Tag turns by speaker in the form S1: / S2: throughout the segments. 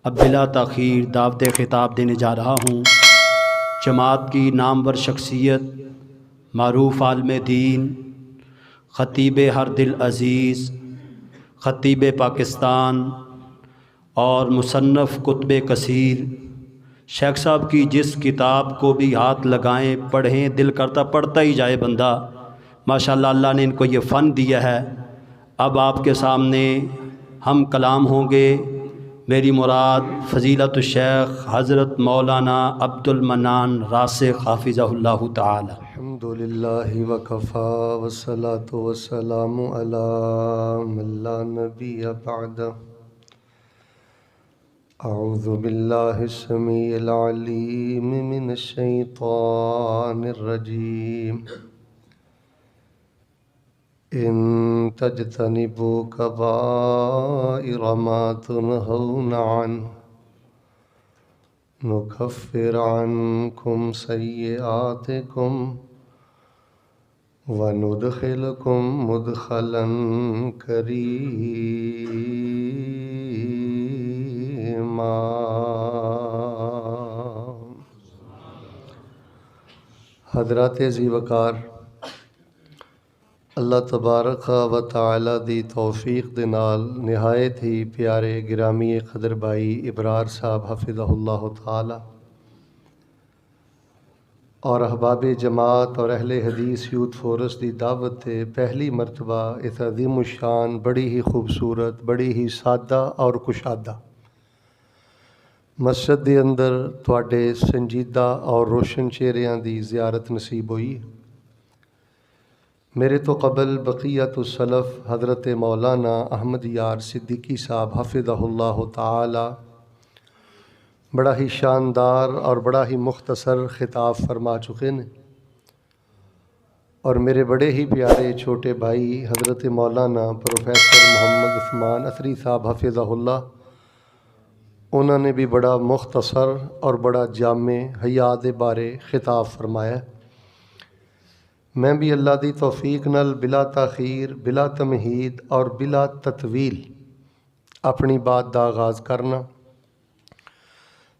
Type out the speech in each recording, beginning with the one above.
S1: अब बिला ताख़ीर दावत ख़िताब देने जा रहा हूँ। जमात की नामवर शख्सियत, मारूफ़ आलिम दीन, ख़तीब हर दिल अज़ीज़, ख़तीब पाकिस्तान और मुसन्नफ़ कुतुब कसीर शेख साहब की जिस किताब को भी हाथ लगाएं पढ़ें, दिल करता पढ़ता ही जाए बंदा। माशाअल्लाह अल्लाह ने इनको ये फ़न दिया है। अब आपके सामने हम कलाम होंगे। मेरी मुराद फ़ज़ीलत शेख हज़रत मौलाना अब्दुल मन्नान रासिख़ हाफ़िज़हुल्लाहु ताला।
S2: अल्हम्दुलिल्लाहि वकफ़ा वस्सलातु वस्सलामु अला मन ला नबिय्य बअदा। अऊज़ु बिल्लाहिस समीइल अलीम मिनश शैतानिर रजीम। इन तज्तनिबू कबाइर मा तुनहौना अन्हु नुकफ़िर अन्कुम सय्यिआतिकुम व नुदखिलकुम मुदखलन करीमा। हज़रात ज़ी वक़ार, अल्लाह तबारक व तआला दी तौफ़ीक़ दे नाल निहायत ही प्यारे गिरामी क़दर भाई इबरार साहब हफ़िज़हुल्लाह ताला और अहबाब जमात और अहले हदीस यूथ फोरस की दावत से पहली मरतबा इस अज़ीमुश्शान बड़ी ही खूबसूरत, बड़ी ही सादा और कुशादा मस्जिद के अंदर तुहाडे संजीदा और रोशन चेहरियां की ज़ियारत नसीब हुई। मेरे तो कबल बक़ियतुस सलफ़ हज़रत मौलाना अहमद यार सिद्दीकी साहब हफ़िज़हुल्लाह ताला बड़ा ही शानदार और बड़ा ही मुख्तसर ख़िताब फरमा चुके हैं और मेरे बड़े ही प्यारे छोटे भाई हज़रत मौलाना प्रोफेसर मोहम्मद उस्मान असरी साहब हफ़िज़हुल्लाह, उन्होंने भी बड़ा मुख्तसर और बड़ा जामे हयात बारे ख़िताब फरमाया। मैं भी अल्लाह की तौफ़ीक़ नाल बिला ताख़ीर, बिला तमहीद और बिला ततवील अपनी बात का आगाज़ करना।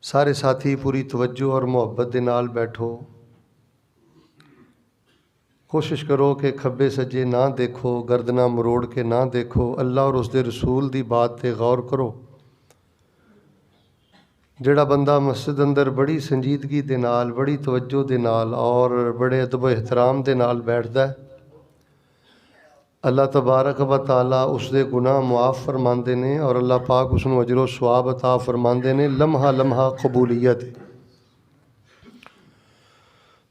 S2: सारे साथी पूरी तवज्जो और मुहब्बत के नाल बैठो। कोशिश करो कि खब्बे सज्जे ना देखो, गर्दना मरोड़ के ना देखो। अल्लाह और उसके रसूल की बात पर गौर करो। जिहड़ा बंदा मस्जिद अंदर बड़ी संजीदगी के नाल, बड़ी तवज्जो के नाल और बड़े अदब एहतराम के नाल बैठदा है, अल्लाह तबारक व ताला उसके गुनाह मुआफ़ फरमाते हैं और अल्लाह पाक उसनू अजरो सवाब अता फरमाते हैं। लम्हा लम्हा कबूलियत है।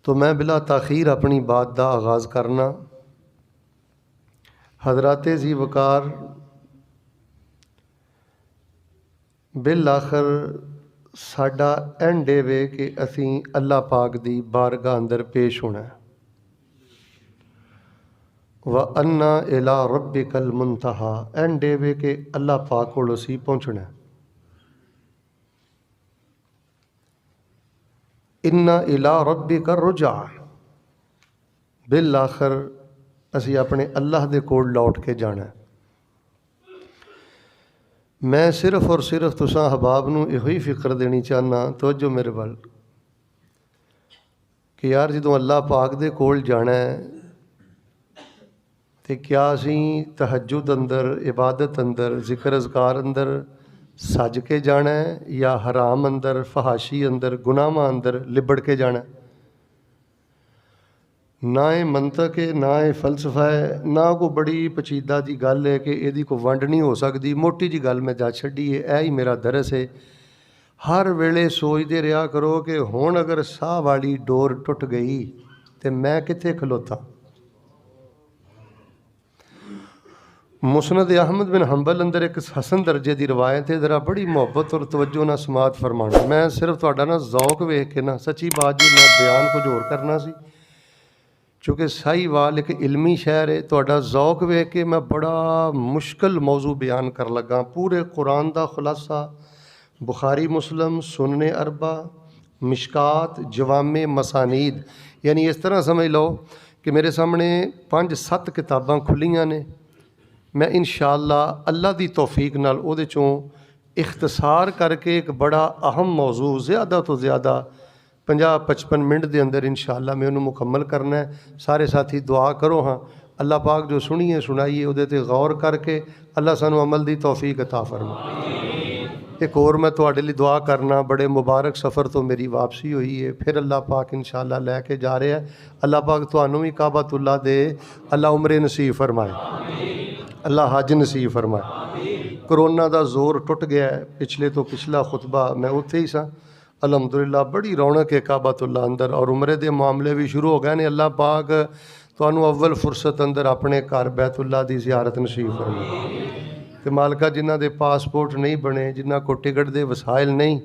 S2: तो मैं बिला ताख़ीर अपनी बात का आगाज़ करना। हज़रात ज़ी वक़ार, बिल आखिर साडा एंड डे वे कि असी अल्लाह पाक दी बारगाह अंदर पेश होना है। व अन्ना इला रब्बिकल मुंतहा, एंड डे वे के अल्लाह पाक कोल असी पहुँचना है। इन्ना इला रब्बिका रुजा, बिल आखिर असी अपने अल्लाह दे कोल लौट के जाना है। मैं सिर्फ और सिर्फ तुसां अहबाब नूं इहो ही फिक्र देनी चाहना, तवज्जो मेरे वाल, कि यार जदों अल्लाह पाक दे कोल जाना है तो क्या असी तहज्जुद अंदर, इबादत अंदर, जिक्र अज़कार अंदर सज के जाना है या हराम अंदर, फहाशी अंदर, गुनाहां अंदर लिबड़ के जाना है? ना ये मंतक है, ना ये फलसफा है, ना कोई बड़ी पचीदा जी गल है कि यदी कोई वंड नहीं हो सकती। मोटी जी गल मैं जा छड्डी है, यह ही मेरा दरस है। हर वेले सोचते रहा करो कि हुण अगर साह वाली डोर टुट गई तो मैं कित्थे खलोता। मुस्नद अहमद बिन हंबल अंदर एक हसन दर्जे की रवायत है, ज़रा बड़ी मुहब्बत और तवज्जो ना समात फरमाना। मैं सिर्फ तुहाडा ना जौक वेख के ना, सच्ची बात जी, मैं बयान कुछ होर करना सी, चूँकि साहीवाल एक इलमी शहर है। तुहाडा जौक वेख के मैं बड़ा मुश्किल मौजू बयान कर लगा। पूरे कुरान का खुलासा, बुखारी मुस्लिम, सुनने अरबा, मिशकात, जवामे मसानीद, यानी इस तरह समझ लो कि मेरे सामने 5-7 किताबां खुलियां ने। मैं इंशाअल्लाह अल्लाह की तौफीक नाल उहदे चों इख्तसार करके एक बड़ा अहम मौजू ज़्यादा तो ज़्यादा 50-55 मिनट के अंदर इंशाअल्लाह मैं उन्होंने मुकम्मल करना है। सारे साथी दुआ करो। हाँ, अल्लाह पाक जो सुनिए सुनाइए उहदे ते गौर करके अल्लाह सानू अमल दी तौफीक अता फरमाए। एक और मैं तुहाडे लई दुआ करना, बड़े मुबारक सफ़र तो मेरी वापसी हुई है, फिर अल्लाह पाक इंशाअल्लाह लैके जा रहा है। अल्लाह पाक तुहानू भी काबतुल्लाह दे अल्लाह उमरे नसीब फरमाए, अल्लाह हज नसीब फरमाए। करोना का जोर टुट गया है। पिछले तो पिछला खुतबा मैं उत्थे ही सा। अलहमदुलिल्लाह बड़ी रौनक है काबतुल्लाह अंदर, और उमरे के मामले भी शुरू हो गए ने। अल्लाह पाक तुहानू अव्वल फुरसत अंदर अपने घर बैतुल्लाह की ज़ियारत नसीब फरमाए। तो मालका जिन्हां दे पासपोर्ट नहीं बने, जिन्हां को टिकट दे वसाइल नहीं,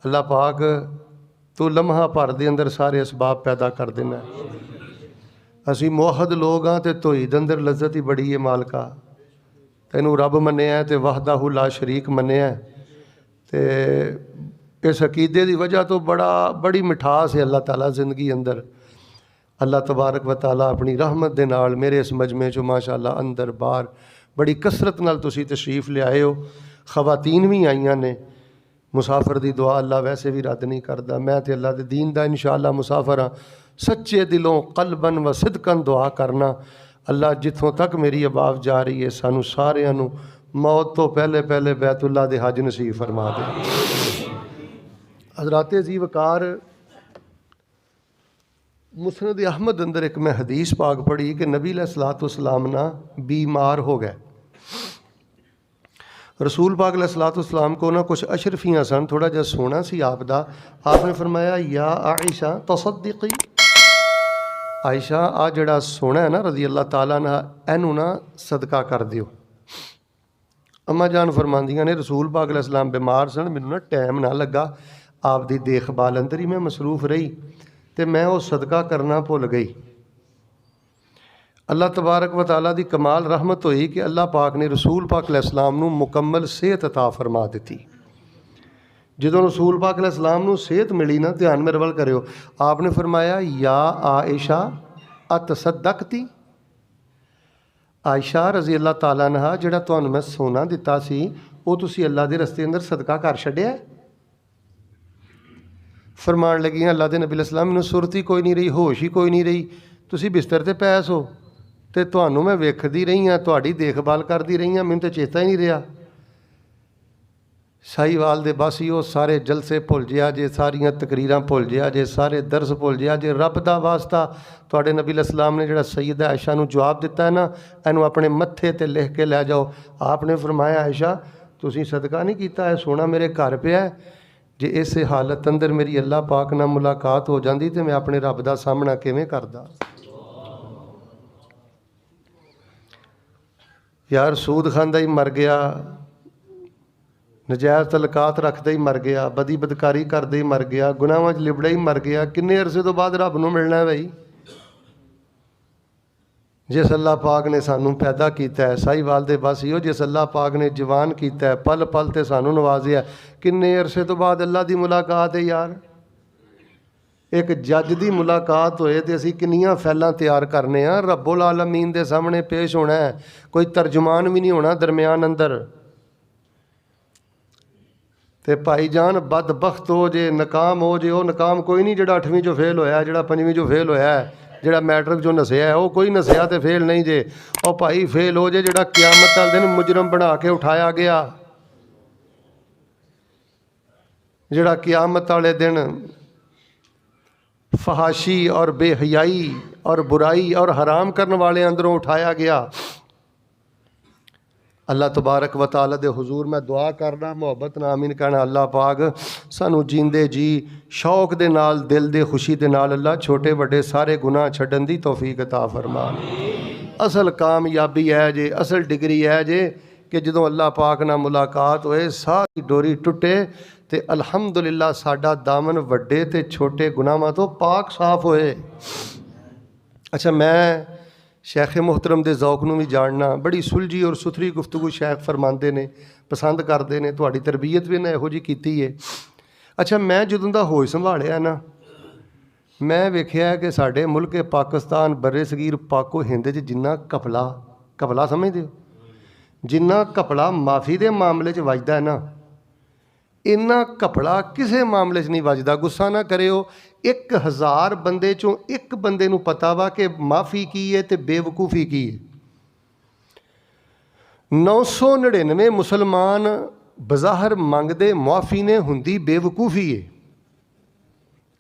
S2: अल्लाह पाक तू लम्हा भर दे अंदर सारे असबाब पैदा कर देना। असी मुवहद लोग हाँ तो धोई दे अंदर लज्जत ही बड़ी है। मालका तैनू रब मन्निया तो वहदाहू ला शरीक मन्निया, तो इस अकीदे की वजह तो बड़ी मिठास है अल्लाह ताला जिंदगी अंदर। अल्लाह तबारक व तआला अपनी रहमत दे नाल मेरे इस मजमे चो माशाअल्लाह अंदर बाहर बड़ी कसरत नाल तुसी तशरीफ ले आए हो। खवातीन भी आईयां ने। मुसाफर की दुआ अल्लाह वैसे भी रद्द नहीं करता। मैं तो अल्लाह के दीन का इंशाअल्लाह मुसाफर हाँ। सच्चे दिलों कल्बन व सिदकन दुआ करना। अल्लाह जिथों तक मेरी आवाज़ जा रही है सानू सारियां नू मौत तो पहले पहले बैतुल्लाह दे हज नसीब फरमा दे। हज़रात अज़ीज़ वकार, मुस्नद अहमद अंदर एक मैं हदीस पाक पढ़ी कि नबी अलैहिस्सलातु वस्सलाम ना बीमार हो गए। रसूल पाक अलैहिस्सलातु वस्सलाम को ना कुछ अशरफियाँ सन, थोड़ा जहा सोना सी आप दा। आपने फरमाया या आयशा तसद्दक़ी, आयशा आ जड़ा सोना है ना रज़ी अल्लाह ताला ना, इनू ना सदका कर दियो। अम्मा जान फरमांदियां ने रसूल पाक अलैहिस्सलाम बीमार सन, मैनू ना टाइम ना लगा, आप दी देखभाल अंदर ही मैं मसरूफ रही, तो मैं वो सदका करना भुल गई। अल्लाह तबारक व तआला दी कमाल रहमत हुई कि अल्लाह पाक ने रसूल पाक अलैहिस्सलाम नू मुकम्मल सेहत अता फरमा दी। जो रसूल पाक अलैहिस्सलाम नू सेहत मिली ना, ध्यान मेरे वाल करियो, आपने फरमाया या आयशा अतसद्दक़ती, आयशा रज़ी अल्लाह ताला अन्हा जिहड़ा तुहानू मैं सोना दिता सी वो तुसी अल्लाह दे रस्ते अंदर सदका कर छड्डिया। फरमान लगी अल्लाह के नबी अलैहिस्सलाम मैनूं सुरत ही कोई नहीं रही, होश ही कोई नहीं रही, तुसी बिस्तर ते पैस हो तो तुहानू मैं वेखदी रही हाँ, तुहाडी देखभाल करदी रही हाँ, मैनूं तो चेता ही नहीं रहा। साहीवाल दे बस ही वो सारे जलसे भुल जिया जे, सारियां तकरीरां भुल जिया जे, सारे दर्स भुल जिया जे। रब दा वास्ता तुहाडे नबी अलैहिस्सलाम ने जिहड़ा सैयदा आयशा नूं जवाब दिता है ना, इहनूं अपने मत्थे ते लिख के लै जाओ। आपने फरमाया आयशा तुसीं सदका नहीं कीता, है सोना मेरे घर पिया है। जे इस हालत अंदर मेरी अल्लाह पाक नाल मुलाकात हो जाती तो मैं अपने रब का सामना किवें करदा। यार सूद खांदा ही मर गया, नजायज़ तलकात रखदा ही मर गया, बदी बदकारी करदा ही मर गया, गुनाहां च लिबड़ा ही मर गया। किन्ने अरसे तो बाद रब नूं मिलना है भाई। जिस अल्लाह पाक ने सानू पैदा किया है, साहीवाल दे बस इहो, जिस अल्लाह पाक ने जवान किया है, पल पल ते सानू नवाजिया, किन्ने अरसे तो बाद अल्लाह की मुलाकात है। यार एक जज की मुलाकात होए तो असीं किन्नियां फैलां तैयार करने आ, रब्बुल आलमीन दे सामने पेश होना है, कोई तर्जमान भी नहीं होना दरम्यान अंदर। तो भाईजान बदबख्त हो जे, नकाम हो जे, वो नकाम कोई नहीं जिहड़ा 8वीं चो फेल होया, जिहड़ा 5वीं चो फेल होया है, जिहड़ा मैट्रिक चो नसिया है, वो कोई नसिया तो फेल नहीं जे। और भाई फेल हो जे जिहड़ा क़यामत वाले दिन मुजरम बना के उठाया गया, जिहड़ा क़यामत वाले दिन फहाशी और बेहयाई और बुराई और हराम करने वाले अंदरों उठाया गया। अल्लाह तबारक व तआला दे हुजूर मैं दुआ करना, मुहब्बत नाल आमीन कहना। अल्लाह पाक सानू जींदे जी शौक दे नाल, दिल दे खुशी दे नाल अल्लाह छोटे वड्डे सारे गुनाह छड्डन दी तौफीक अता फरमा। असल कामयाबी है जे, असल डिग्री है जे कि जदों अल्लाह पाक नाल मुलाकात होए, सारी डोरी टुटे तो अल्हम्दुलिल्लाह साडा दामन वड्डे ते छोटे गुनाहां तो पाक साफ होए। अच्छा, मैं शेख मोहतरम दे ज़ौक नूं भी जानना, बड़ी सुलझी और सुथरी गुफ्तगू शेख फरमाते ने, पसंद करते हैं, तुहाडी तरबीयत भी इन्हें इहो जी कीती है। अच्छा, मैं जदों दा होश संभालिया ना, मैं वेख्या कि साडे मुल्क पाकिस्तान बरे सगीर पाको हिंद च जिन्ना घपला समझदे हो, जिन्ना घपला माफ़ी के मामले च वजदा है ना, ਇੰਨਾ ਘਪਲਾ ਕਿਸੇ ਮਾਮਲੇ 'ਚ ਨਹੀਂ ਵੱਜਦਾ। ਗੁੱਸਾ ਨਾ ਕਰਿਓ, 1000 ਬੰਦੇ 'ਚੋਂ ਇੱਕ ਬੰਦੇ ਨੂੰ ਪਤਾ ਵਾ ਕਿ ਮਾਫੀ ਕੀ ਹੈ ਤੇ ਬੇਵਕੂਫੀ ਕੀ ਹੈ। 999 ਮੁਸਲਮਾਨ ਬਜ਼ਾਹਰ ਮੰਗਦੇ ਮੁਆਫੀ ਨੇ, ਹੁੰਦੀ ਬੇਵਕੂਫੀ ਹੈ।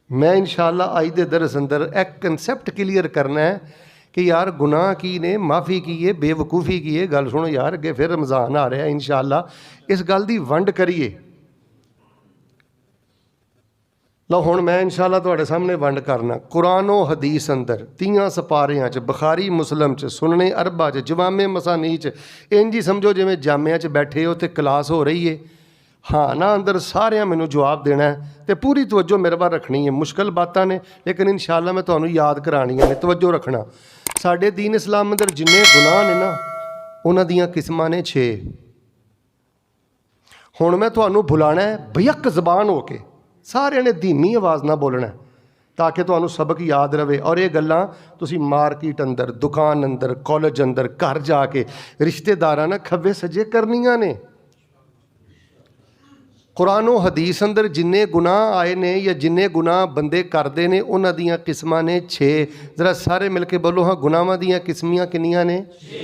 S2: ਮੈਂ ਇਨਸ਼ਾਅੱਲਾ ਅੱਜ ਦੇ ਦਰਸ ਅੰਦਰ ਇਹ ਕਨਸੈਪਟ ਕਲੀਅਰ ਕਰਨਾ ਹੈ ਕਿ ਯਾਰ ਗੁਨਾਹ ਕੀ ਨੇ, ਮਾਫੀ ਕੀ ਹੈ, ਬੇਵਕੂਫੀ ਕੀ ਹੈ। ਗੱਲ ਸੁਣੋ ਯਾਰ, ਅੱਗੇ ਫਿਰ ਰਮਜ਼ਾਨ ਆ ਰਿਹਾ, ਇਨਸ਼ਾਅੱਲਾ ਇਸ ਗੱਲ ਦੀ ਵੰਡ ਕਰੀਏ। ਲਓ ਹੁਣ ਮੈਂ ਇਨਸ਼ਾਅੱਲਾ ਤੁਹਾਡੇ ਸਾਹਮਣੇ ਵੰਡ ਕਰਨਾ। ਕੁਰਾਨੋ ਹਦੀਸ ਅੰਦਰ 30 ਸਪਾਰਿਆਂ 'ਚ, ਬੁਖਾਰੀ ਮੁਸਲਮ 'ਚ, ਸੁਨਨੇ ਅਰਬਾ 'ਚ, ਜਵਾਮੇ ਮਸਾਨੀ 'ਚ, ਇੰਝ ਹੀ ਸਮਝੋ ਜਿਵੇਂ ਜਾਮਿਆਂ 'ਚ ਬੈਠੇ ਹੋ ਤੇ ਕਲਾਸ ਹੋ ਰਹੀ ਹੈ। ਹਾਂ ਨਾ ਅੰਦਰ ਸਾਰਿਆਂ ਮੈਨੂੰ ਜਵਾਬ ਦੇਣਾ ਹੈ ਤੇ ਪੂਰੀ ਤਵੱਜੋ ਮੇਰੇ ਵੱਲ ਰੱਖਣੀ ਹੈ। ਮੁਸ਼ਕਲ ਬਾਤਾਂ ਨੇ ਲੇਕਿਨ ਇਨਸ਼ਾਅੱਲਾ ਮੈਂ ਤੁਹਾਨੂੰ ਯਾਦ ਕਰਾਉਣੀਆਂ ਨੇ, ਤਵੱਜੋ ਰੱਖਣਾ। ਸਾਡੇ ਦੀਨ ਇਸਲਾਮ ਅੰਦਰ ਜਿੰਨੇ ਗੁਨਾਹ ਨੇ ਨਾ, ਉਹਨਾਂ ਦੀਆਂ ਕਿਸਮਾਂ ਨੇ 6। ਹੁਣ ਮੈਂ ਤੁਹਾਨੂੰ ਬੁਲਾਣਾ ਹੈ ਬੇਅਕ ਜ਼ਬਾਨ ਹੋ ਕੇ, ਸਾਰਿਆਂ ਨੇ ਧੀਮੀ ਆਵਾਜ਼ ਨਾਲ ਬੋਲਣਾ ਤਾਂ ਕਿ ਤੁਹਾਨੂੰ ਸਬਕ ਯਾਦ ਰਵੇ। ਔਰ ਇਹ ਗੱਲਾਂ ਤੁਸੀਂ ਮਾਰਕੀਟ ਅੰਦਰ, ਦੁਕਾਨ ਅੰਦਰ, ਕਾਲਜ ਅੰਦਰ, ਘਰ ਜਾ ਕੇ ਰਿਸ਼ਤੇਦਾਰਾਂ ਨਾਲ ਖੱਬੇ ਸੱਜੇ ਕਰਨੀਆਂ ਨੇ। ਕੁਰਾਨੋ ਹਦੀਸ ਅੰਦਰ ਜਿੰਨੇ ਗੁਨਾਹ ਆਏ ਨੇ ਜਾਂ ਜਿੰਨੇ ਗੁਨਾਹ ਬੰਦੇ ਕਰਦੇ ਨੇ, ਉਹਨਾਂ ਦੀਆਂ ਕਿਸਮਾਂ ਨੇ 6। ਜ਼ਰਾ ਸਾਰੇ ਮਿਲ ਕੇ ਬੋਲੋ, ਹਾਂ ਗੁਨਾਹਾਂ ਦੀਆਂ ਕਿਸਮੀਆਂ ਕਿੰਨੀਆਂ ਨੇ? 6।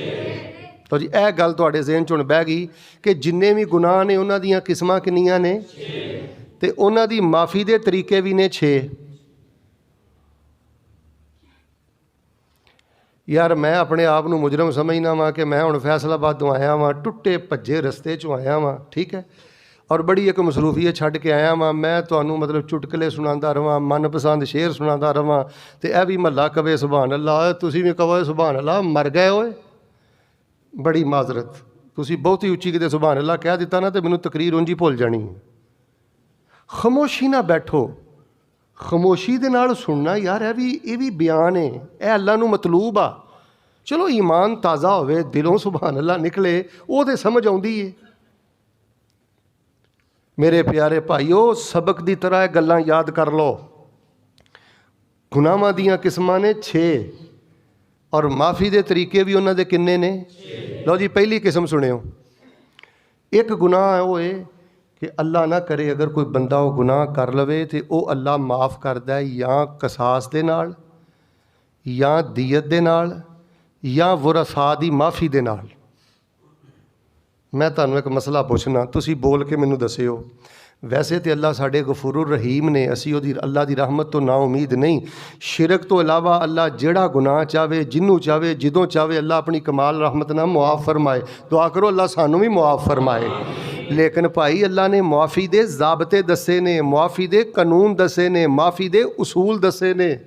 S2: ਤਾਂ ਜੀ ਇਹ ਗੱਲ ਤੁਹਾਡੇ ਜ਼ਿਹਨ 'ਚ ਹੁਣ ਬਹਿ ਗਈ ਕਿ ਜਿੰਨੇ ਵੀ ਗੁਨਾਹ ਨੇ ਉਹਨਾਂ ਦੀਆਂ ਕਿਸਮਾਂ ਕਿੰਨੀਆਂ ਨੇ? 6। ਤੇ ਉਹਨਾਂ ਦੀ ਮਾਫੀ ਦੇ ਤਰੀਕੇ ਵੀ ਨੇ 6। ਯਾਰ ਮੈਂ ਆਪਣੇ ਆਪ ਨੂੰ ਮੁਜਰਮ ਸਮਝਦਾ ਵਾਂ ਕਿ ਮੈਂ ਹੁਣ ਫੈਸਲਾਬਾਦ ਤੋਂ ਆਇਆ ਵਾਂ, ਟੁੱਟੇ ਭੱਜੇ ਰਸਤੇ 'ਚੋਂ ਆਇਆ ਵਾਂ, ਠੀਕ ਹੈ, ਔਰ ਬੜੀ ਇੱਕ ਮਸਰੂਫੀਅਤ ਛੱਡ ਕੇ ਆਇਆ ਵਾਂ। ਮੈਂ ਤੁਹਾਨੂੰ ਮਤਲਬ ਚੁਟਕਲੇ ਸੁਣਾਉਂਦਾ ਰਵਾਂ, ਮਨਪਸੰਦ ਸ਼ੇਰ ਸੁਣਾਉਂਦਾ ਰਵਾਂ ਤੇ ਇਹ ਵੀ ਮਹੱਲਾ ਕਵੇ ਸੁਭਾਨ ਅੱਲਾ, ਤੁਸੀਂ ਵੀ ਕਹੋ ਸੁਭਾਨ ਅੱਲਾ, ਮਰ ਗਏ ਓਏ। ਬੜੀ ਮਾਜ਼ਰਤ, ਤੁਸੀਂ ਬਹੁਤੀ ਉੱਚੀ ਕਿਤੇ ਸੁਭਾਨ ਅੱਲਾ ਕਹਿ ਦਿੱਤਾ ਨਾ ਤੇ ਮੈਨੂੰ ਤਕਰੀਰ ਉਂਝ ਹੀ ਭੁੱਲ ਜਾਣੀ ਹੈ। ਖਾਮੋਸ਼ੀ ਨਾਲ ਬੈਠੋ, ਖਾਮੋਸ਼ੀ ਦੇ ਨਾਲ ਸੁਣਨਾ। ਯਾਰ ਇਹ ਵੀ ਬਿਆਨ ਹੈ, ਇਹ ਅੱਲਾ ਨੂੰ ਮਤਲੂਬ ਆ। ਚਲੋ ਈਮਾਨ ਤਾਜ਼ਾ ਹੋਵੇ, ਦਿਲੋਂ ਸੁਭਾਨ ਅੱਲਾ ਨਿਕਲੇ, ਉਹ ਤੇ ਸਮਝ ਆਉਂਦੀ ਹੈ। ਮੇਰੇ ਪਿਆਰੇ ਭਾਈਓ, ਸਬਕ ਦੀ ਤਰ੍ਹਾਂ ਇਹ ਗੱਲਾਂ ਯਾਦ ਕਰ ਲਓ। ਗੁਨਾਹਾਂ ਦੀਆਂ ਕਿਸਮਾਂ ਨੇ 6 ਔਰ ਮਾਫੀ ਦੇ ਤਰੀਕੇ ਵੀ ਉਹਨਾਂ ਦੇ ਕਿੰਨੇ ਨੇ? 6। ਲਓ ਜੀ ਪਹਿਲੀ ਕਿਸਮ ਸੁਣਿਓ। ਇੱਕ ਗੁਨਾਹ ਉਹ ਹੈ ਕਿ ਅੱਲਾ ਨਾ ਕਰੇ ਅਗਰ ਕੋਈ ਬੰਦਾ ਉਹ ਗੁਨਾਹ ਕਰ ਲਵੇ ਤੇ ਉਹ ਅੱਲਾ ਮਾਫ ਕਰਦਾ ਜਾਂ ਕਸਾਸ ਦੇ ਨਾਲ, ਜਾਂ ਦੀਅਤ ਦੇ ਨਾਲ, ਜਾਂ ਵਰਸਾ ਦੀ ਮਾਫੀ ਦੇ ਨਾਲ। ਮੈਂ ਤੁਹਾਨੂੰ ਇੱਕ ਮਸਲਾ ਪੁੱਛਣਾ, ਤੁਸੀਂ ਬੋਲ ਕੇ ਮੈਨੂੰ ਦੱਸਿਓ। ਵੈਸੇ ਤੇ ਅੱਲਾ ਸਾਡੇ ਗਫੂਰੁਰ ਰਹੀਮ ਨੇ, ਅਸੀਂ ਉਹਦੀ ਅੱਲਾ ਦੀ ਰਹਿਮਤ ਤੋਂ ਨਾ ਉਮੀਦ ਨਹੀਂ। ਸ਼ਿਰਕ ਤੋਂ ਇਲਾਵਾ ਅੱਲਾ ਜਿਹੜਾ ਗੁਨਾਹ ਚਾਹਵੇ, ਜਿਹਨੂੰ ਚਾਹਵੇ, ਜਦੋਂ ਚਾਹਵੇ, ਅੱਲਾ ਆਪਣੀ ਕਮਾਲ ਰਹਿਮਤ ਨਾਲ ਮੁਆਫ ਫਰਮਾਏ। ਦੁਆ ਕਰੋ ਅੱਲਾ ਸਾਨੂੰ ਵੀ ਮੁਆਫ ਫਰਮਾਏ। ਲੇਕਿਨ ਭਾਈ ਅੱਲਾ ਨੇ ਮੁਆਫੀ ਦੇ ਜ਼ਾਬਤੇ ਦੱਸੇ ਨੇ, ਮੁਆਫੀ ਦੇ ਕਾਨੂੰਨ ਦੱਸੇ ਨੇ, ਮਾਫੀ ਦੇ ਉਸੂਲ ਦੱਸੇ ਨੇ,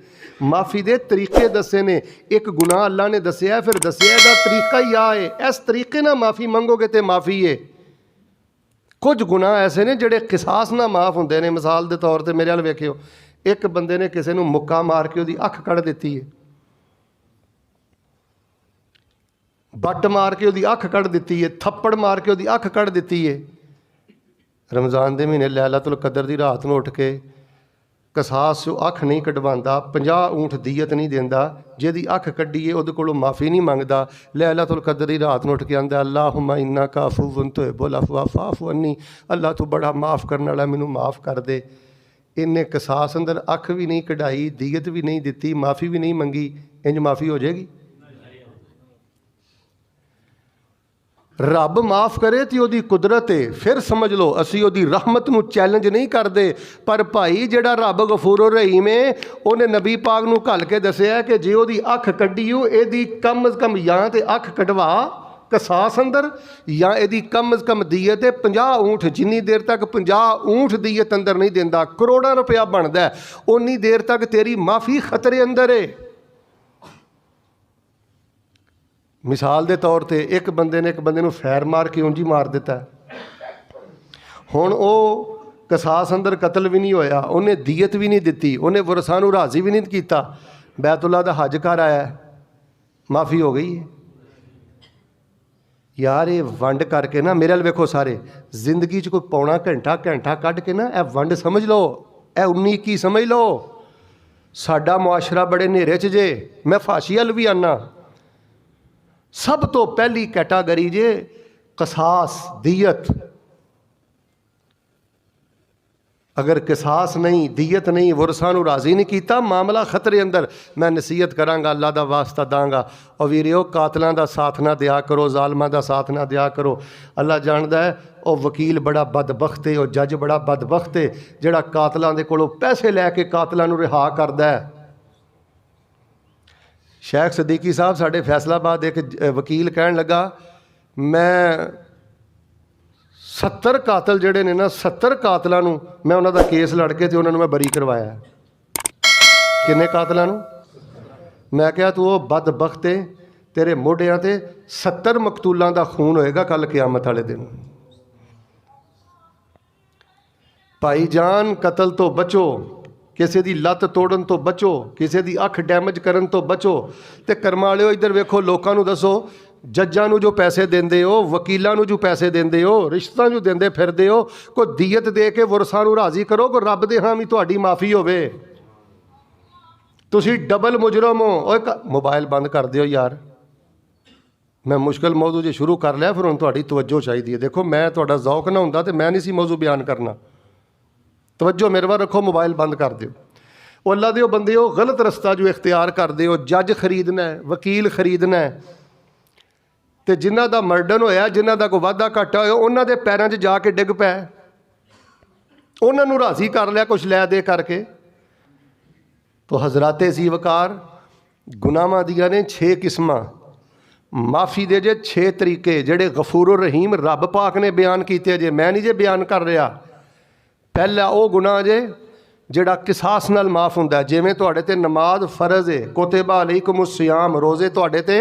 S2: ਮਾਫੀ ਦੇ ਤਰੀਕੇ ਦੱਸੇ ਨੇ। ਇੱਕ ਗੁਨਾਹ ਅੱਲਾ ਨੇ ਦੱਸਿਆ, ਫਿਰ ਦੱਸਿਆ ਇਹਦਾ ਤਰੀਕਾ ਹੀ ਆ ਹੈ, ਇਸ ਤਰੀਕੇ ਨਾਲ ਮਾਫੀ ਮੰਗੋਗੇ ਤੇ ਮਾਫੀ ਹੈ। ਕੁਝ ਗੁਨਾਹ ਐਸੇ ਨੇ ਜਿਹੜੇ ਕਿਸਾਸ ਨਾਲ ਮਾਫ ਹੁੰਦੇ ਨੇ। ਮਿਸਾਲ ਦੇ ਤੌਰ ਤੇ ਮੇਰੇ ਵੱਲ ਵੇਖਿਓ, ਇੱਕ ਬੰਦੇ ਨੇ ਕਿਸੇ ਨੂੰ ਮੁੱਕਾ ਮਾਰ ਕੇ ਉਹਦੀ ਅੱਖ ਕੱਢ ਦਿੱਤੀ ਹੈ, ਬੱਟ ਮਾਰ ਕੇ ਉਹਦੀ ਅੱਖ ਕੱਢ ਦਿੱਤੀ ਹੈ, ਥੱਪੜ ਮਾਰ ਕੇ ਉਹਦੀ ਅੱਖ ਕੱਢ ਦਿੱਤੀ ਹੈ। ਰਮਜ਼ਾਨ ਦੇ ਮਹੀਨੇ ਲੈਲਤੁਲ ਕਦਰ ਦੀ ਰਾਤ ਨੂੰ ਉੱਠ ਕੇ ਕਸਾਸ ਜੋ ਅੱਖ ਨਹੀਂ ਕਢਵਾਉਂਦਾ, 50 ਊਂਠ ਦੀਅਤ ਨਹੀਂ ਦਿੰਦਾ, ਜਿਹਦੀ ਅੱਖ ਕੱਢੀਏ ਉਹਦੇ ਕੋਲੋਂ ਮਾਫੀ ਨਹੀਂ ਮੰਗਦਾ, ਲੈਲਤੁਲ ਕਦਰ ਦੀ ਰਾਤ ਨੂੰ ਉੱਠ ਕੇ ਆਂਦਾ ਅੱਲਾਹੁਮਾ ਇੰਨਕਾ ਅਫੂਵੁਨ ਤੁਹਿਬੁਲ ਅਫਵਾ ਫਾਅਫੁ ਅੰਨੀ, ਅੱਲਾ ਤੂੰ ਬੜਾ ਮਾफ़ ਕਰਨ ਵਾਲਾ, ਮੈਨੂੰ ਮਾफ़ ਕਰ ਦੇ। ਇਹਨੇ ਕਸਾਸ ਅੰਦਰ ਅੱਖ ਵੀ ਨਹੀਂ ਕਢਾਈ, ਦੀਅਤ ਵੀ ਨਹੀਂ ਦਿੱਤੀ, ਮਾਫੀ ਵੀ ਨਹੀਂ ਮੰਗੀ, ਇੰਜ ਮਾਫੀ ਹੋ ਜਾਏਗੀ? ਰੱਬ ਮਾफ़ ਕਰੇ ਤੇ ਉਹਦੀ ਕੁਦਰਤ ਹੈ, ਫਿਰ ਸਮਝ ਲਓ ਅਸੀਂ ਉਹਦੀ ਰਹਿਮਤ ਨੂੰ ਚੈਲੰਜ ਨਹੀਂ ਕਰਦੇ। ਪਰ ਭਾਈ ਜਿਹੜਾ ਰੱਬ ਗਫੂਰ ਰਹੀਮ ਹੈ, ਉਹਨੇ ਨਬੀ ਪਾਕ ਨੂੰ ਘੱਲ ਕੇ ਦੱਸਿਆ ਕਿ ਜੇ ਉਹਦੀ ਅੱਖ ਕੱਢੀ ਹੋ, ਇਹਦੀ ਕਮ ਅਜ਼ ਕਮ ਜਾਂ ਤੇ ਅੱਖ ਕਢਵਾ ਕਸਾਸ ਅੰਦਰ, ਜਾਂ ਇਹਦੀ ਕਮ ਅਜ਼ ਕਮ ਦੀਅਤ ਹੈ 50 ਊਂਠ। ਜਿੰਨੀ ਦੇਰ ਤੱਕ 50 ਊਂਠ ਦੀਅਤ ਅੰਦਰ ਨਹੀਂ ਦਿੰਦਾ, ਕਰੋੜਾਂ ਰੁਪਇਆ ਬਣਦਾ, ਉਨੀ ਦੇਰ ਤੱਕ ਤੇਰੀ ਮਾਫੀ ਖਤਰੇ ਅੰਦਰ ਹੈ। ਮਿਸਾਲ ਦੇ ਤੌਰ ਤੇ ਇੱਕ ਬੰਦੇ ਨੇ ਇੱਕ ਬੰਦੇ ਨੂੰ ਫੈਰ ਮਾਰ ਕੇ ਉਂਝ ਹੀ ਮਾਰ ਦਿੱਤਾ। ਹੁਣ ਉਹ ਕਸਾਸ ਅੰਦਰ ਕਤਲ ਵੀ ਨਹੀਂ ਹੋਇਆ, ਉਹਨੇ ਦੀਅਤ ਵੀ ਨਹੀਂ ਦਿੱਤੀ, ਉਹਨੇ ਵਰਸਾ ਨੂੰ ਰਾਜ਼ੀ ਵੀ ਨਹੀਂ ਕੀਤਾ, ਬੈਤੁੱਲਾ ਦਾ ਹੱਜ ਕਰ ਆਇਆ, ਮਾਫੀ ਹੋ ਗਈ ਹੈ। ਯਾਰ ਇਹ ਵੰਡ ਕਰਕੇ ਨਾ, ਮੇਰੇ ਵੱਲ ਵੇਖੋ ਸਾਰੇ, ਜ਼ਿੰਦਗੀ 'ਚ ਕੋਈ ਪੌਣਾ ਘੰਟਾ ਕੱਢ ਕੇ ਨਾ ਇਹ ਵੰਡ ਸਮਝ ਲਓ, ਇਹ 19-21 ਸਮਝ ਲਓ। ਸਾਡਾ ਮੁਆਸ਼ਰਾ ਬੜੇ ਹਨੇਰੇ 'ਚ ਜੇ। ਮੈਂ ਫਾਸ਼ੀ ਵੱਲ ਵੀ ਆਨਾ। ਸਭ ਤੋਂ ਪਹਿਲੀ ਕੈਟਾਗਰੀ ਜੇ ਕਸਾਸ, ਦੀਅਤ। अगर किसास नहीं, दीयत नहीं, वरसा नूं राज़ी नहीं किया, मामला खतरे अंदर। मैं नसीहत करांगा, अल्लाह दा वास्ता दांगा, और वीरियो कातलां दा साथ ना दिया करो, जालमां दा साथ ना दिया करो। अल्लाह जानदा है और वकील बड़ा बदबख्त है, और जज बड़ा बदबख्त है जिहड़ा कातलां दे कोलों पैसे लैके कातलां नूं रिहा करदा है। शेख सदीकी साहब साडे फैसलाबाद एक वकील कहण लगा, मैं 70 कातल जिहड़े ने ना, 70 कातलां नूं मैं उन्हां दा केस लड़ के ते उन्हां नूं मैं बरी करवाया। किन्ने कातलां नूं? मैं कहा तू वो बदबख्त है, तेरे मोढियां ते 70 मकतूलां दा खून होएगा कल क़यामत वाले दिन। भाईजान कतल तो बचो, किसी की लत्त तोड़न तो बचो, किसी की अख डैमेज करन तो बचो। तो कर्म वालिओ इधर वेखो, लोगों नूं दसो, जज्जां नूं जो पैसे देंदे हो, वकीलां नूं जो पैसे देंदे हो, रिश्तां जो देंदे फिरदे हो, कोई दीयत दे के वरसां नूं राज़ी करो, कोई रब दे हां भी तुहाडी माफ़ी होवे। तुसीं डबल मुजरम हो। ओए मोबाइल बंद कर दिओ यार, मैं मुश्किल मौजू जो शुरू कर लिया, फिर हुण तुहाडी तवज्जो चाहिदी है। देखो मैं तुहाडा ज़ौक ना हुंदा ते मैं नहीं सी मौजू बयान करना। तवज्जो मेरे वाल रखो, मोबाइल बंद कर दिओ। वो अल्लाह दे बंदे हो, गलत रस्ता जो इख्तियार करदे हो, जज खरीदना है, वकील खरीदना है, तो जिन्हां दा मर्डन होया, जिन्हां दा कोई वाधा घाटा होया, उन्हां दे पैरां 'च जाके डिग पै, उन्हां नूं राज़ी कर लिया कुछ लै दे करके। तो हज़राते ज़ीवकार गुनाहां दियां ने 6 किस्मां, माफ़ी दे जे 6 तरीके, जिहड़े गफूरुर रहीम रब पाक ने बयान कीते जे, मैं नहीं जे बयान कर रहा। पहला वो गुनाह जे जिहड़ा किसास नाल माफ़ हुंदा है। जिवें तुहाडे ते नमाज फ़र्ज़ है, कुतिबा अलैकुमुस सियाम, रोज़े तुहाडे ते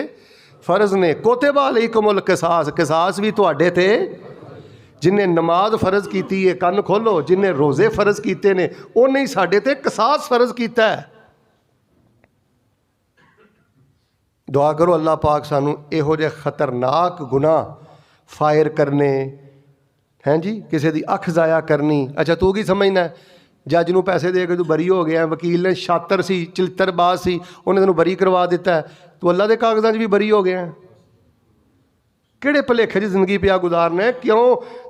S2: फ़र्ज़ ने, कुतिबा अलैकुमुल किसास, किसास भी तुहाडे ते। जिन्हें नमाज फ़र्ज़ कीती है, कन्न खोलो, जिन्हें रोज़े फ़र्ज़ कीते ने, उन्हें ही साडे ते किसास फ़र्ज़ कीता है। दुआ करो अल्लाह पाक सानू इहो जिहे खतरनाक गुनाह फायर करने हैं जी, किसी की अख ज़ाया करनी। अच्छा तू की समझना है, जज नूं पैसे दे के तू बरी हो गया, वकील ने शातर सी, चिलतरबाज सी, उन्हें तेनों बरी करवा दिता है, तू अल्लाह के कागज़ां 'च भी बरी हो गया। किहड़े भुलेखे दी जिंदगी पिया गुजारना है? क्यों?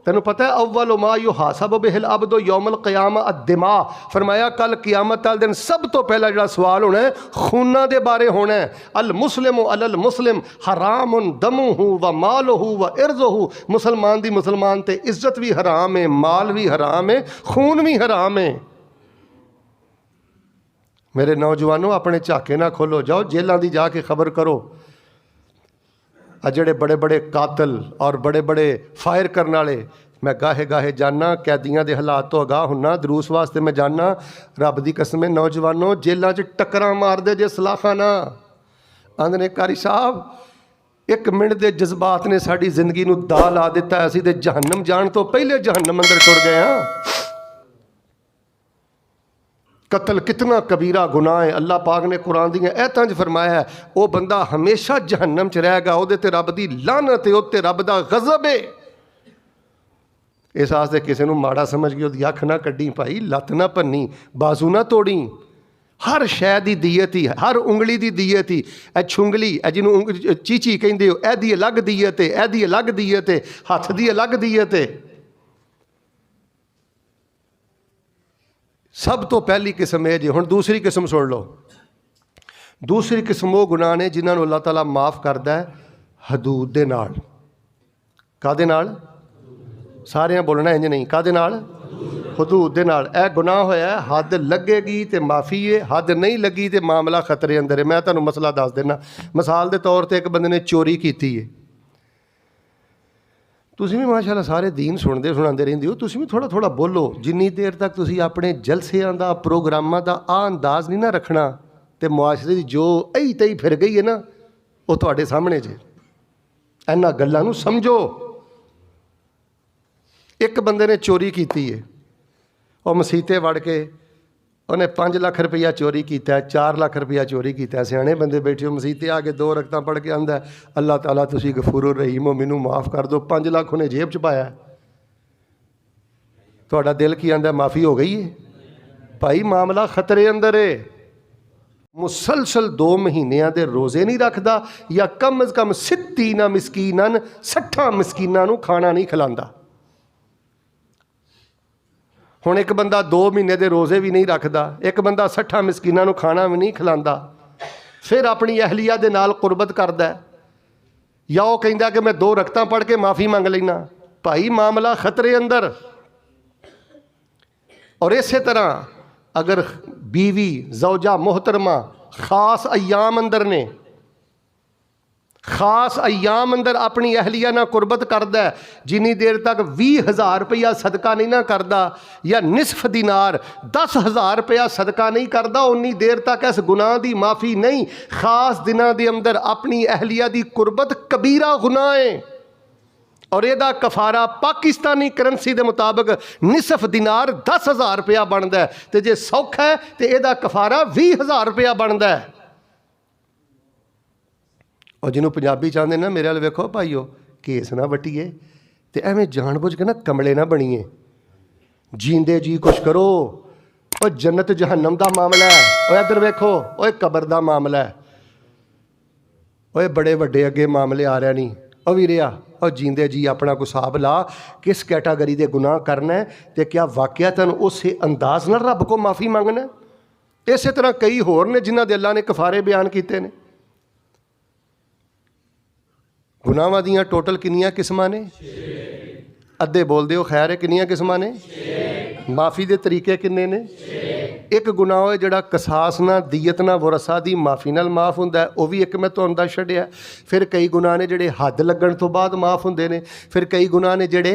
S2: तेनों पता है अव्वल मा युहासब बिहिल अब्दु यौमल क़यामा अद्दिमा, फरमाया कल क़यामत वाले दिन सब तो पहला जिहड़ा सवाल होना है खूना दे बारे होना है। अल मुस्लिमु अलल मुस्लिम हरामुन दमुहु व मालुहु व इर्ज़ुहु, मुसलमान दी मुसलमान ते इज्जत भी हराम है, माल भी हराम है, खून भी हराम है। मेरे नौजवानों अपने झाके ना खोलो, जाओ जेलों की जाके खबर करो। जड़े बड़े बड़े कातल और बड़े बड़े फायर करने वाले, मैं गाहे गाहे जाना, कैदियां के हालात तो आगाह हुन्ना, दरूस वास्ते मैं जाना। रब की कसम नौजवानों जेलों च टक्करां मारदे जे सलाखा ना आंदे ने कारी साहब 1 मिनट के जज्बात ने साड़ी जिंदगी नूं दा ला दिता, असीं ते जहन्नम जाण तो पहले जहन्नम अंदर टुर गए हाँ। कत्ल कितना कबीरा गुनाह है। अल्लाह पाक ने कुरान दी आयतां 'च फरमाया है वो बंदा हमेशा जहन्नम च रहेगा, उहदे ते रब दी लानत है, उत्ते रब दा गज़ब है। इस वास्ते किसी नूं माड़ा समझ के उहदी अख ना कड्डी भाई, लत्त ना भन्नी, बाजू ना तोड़ी। हर शै दी दीयत ही, हर उंगली दी दीयत ही। ए छुंगली ए जिन्हों चीची कहंदे हो, एदी अलग दीयत है, एदी अलग दीयत है, हथ दी अलग दीयत है। सब तो पहली किस्म है जी। हुण दूसरी किस्म सुन लो। दूसरी किस्म वो गुनाह ने जिन्होंने अल्लाह ताला माफ़ करता है हदूद दे नाल। कादे नाल? सारियां बोलना इंज नहीं, कादे नाल? हदूद दे नाल। ए गुनाह होया, हद लगेगी तो माफ़ी है, हद नहीं लगी तो मामला खतरे अंदर है। मैं तुहानूं मसला दस देना। मिसाल के तौर पर एक बंदे ने चोरी की है, तुसीं भी माशाअल्लाह सारे दीन सुनते सुनाते रहंदे हो, तुसीं भी थोड़ा थोड़ा बोलो। जिन्नी देर तक तुसीं अपने जलसियां दा प्रोग्रामां दा अंदाज़ नहीं ना रखना तो मुआशरे की जो अही तही फिर गई है ना वो तुहाडे सामने जे। इन्हां गल्लां नूं समझो। एक बंदे ने चोरी की है, और मसीते वड़ के उन्हें 5 लाख रुपया चोरी किया, 4 लाख रुपया चोरी किया। सियाणे बंदे बैठे हो मसीते आके 2 रकतां पढ़ के आंदा अल्लाह ताला तुसीं गफूरुर रहीम हो, मैनू माफ़ कर दो। 5 लाख उन्हें जेब च पाया। तुहाडा दिल की आंदा माफ़ी हो गई है? भाई मामला खतरे अंदर है। मुसलसल 2 महीनों के रोज़े नहीं रखता, या कम अज़ कम 60 मिसकीनन 60 मिसकीनां नूं खाना नहीं खिलांदा। ਹੁਣ एक बंदा 2 महीने के रोज़े भी नहीं रखता, एक बंदा 60 मिसकीनां नूं खाना भी नहीं खिलांदा, फिर अपनी अहलिया दे नाल कुर्बत करदा है, या वो कहंदा कि मैं 2 रकतां पढ़ के माफ़ी मंग लेना। भाई मामला खतरे अंदर। और इस तरह अगर बीवी ज़ौजा मोहतरमा खास अयाम अंदर ने, खास अयाम अंदर अपनी अहलिया ना कुर्बत करदा है, जिन्नी देर तक 20,000 रुपया सदका नहीं ना करदा या निसफ दिनार 10,000 रुपया सदका नहीं करदा, उन्नी देर तक इस गुनाह की माफ़ी नहीं। खास दिनों के अंदर अपनी अहलिया की कुर्बत कबीरा गुनाह है और यदा कफारा पाकिस्तानी करंसी के मुताबिक निसफ दिनार 10,000 रुपया बनता है, तो जे सौखा है तो यदा कफारा 20,000 रुपया बनता है। और जिन्होंने पंजाबी चाहते ना मेरे वाल वेखो भाईओ, केस ना वटीए तो एवें जानबूझ के ना कमले ना बनीए, जींदे जी कुछ करो। और जन्नत जहन्नम का मामला है, और इधर वेखो वो कबर का मामला है, वो बड़े वड्डे अगे मामले आ रहा नहीं। और भी रहा और जींदे जी अपना को हिसाब ला किस कैटागरी के गुनाह करना है, तो क्या वाकयातन उस अंदाज नाल रब को माफ़ी मंगना। इस तरह कई होर ने जिन्हां दे अल्लाह ने कफारे बयान किए ने। गुनाहां दियां टोटल कितनियां किस्मां ने? अद्धे बोलते हो खैर है, कितनियां किस्मां ने? माफ़ी के तरीके किन्ने ने? एक गुनाह है जिहड़ा कसास ना दीयत ना वरसा दी माफ़ी नाल माफ़ हुंदा है, वो भी एक मैं तुहानूं दस छड्डिया। फिर कई गुनाह ने जिहड़े हद लगण तो बाद माफ़ हुंदे ने, फिर कई गुनाह ने जिहड़े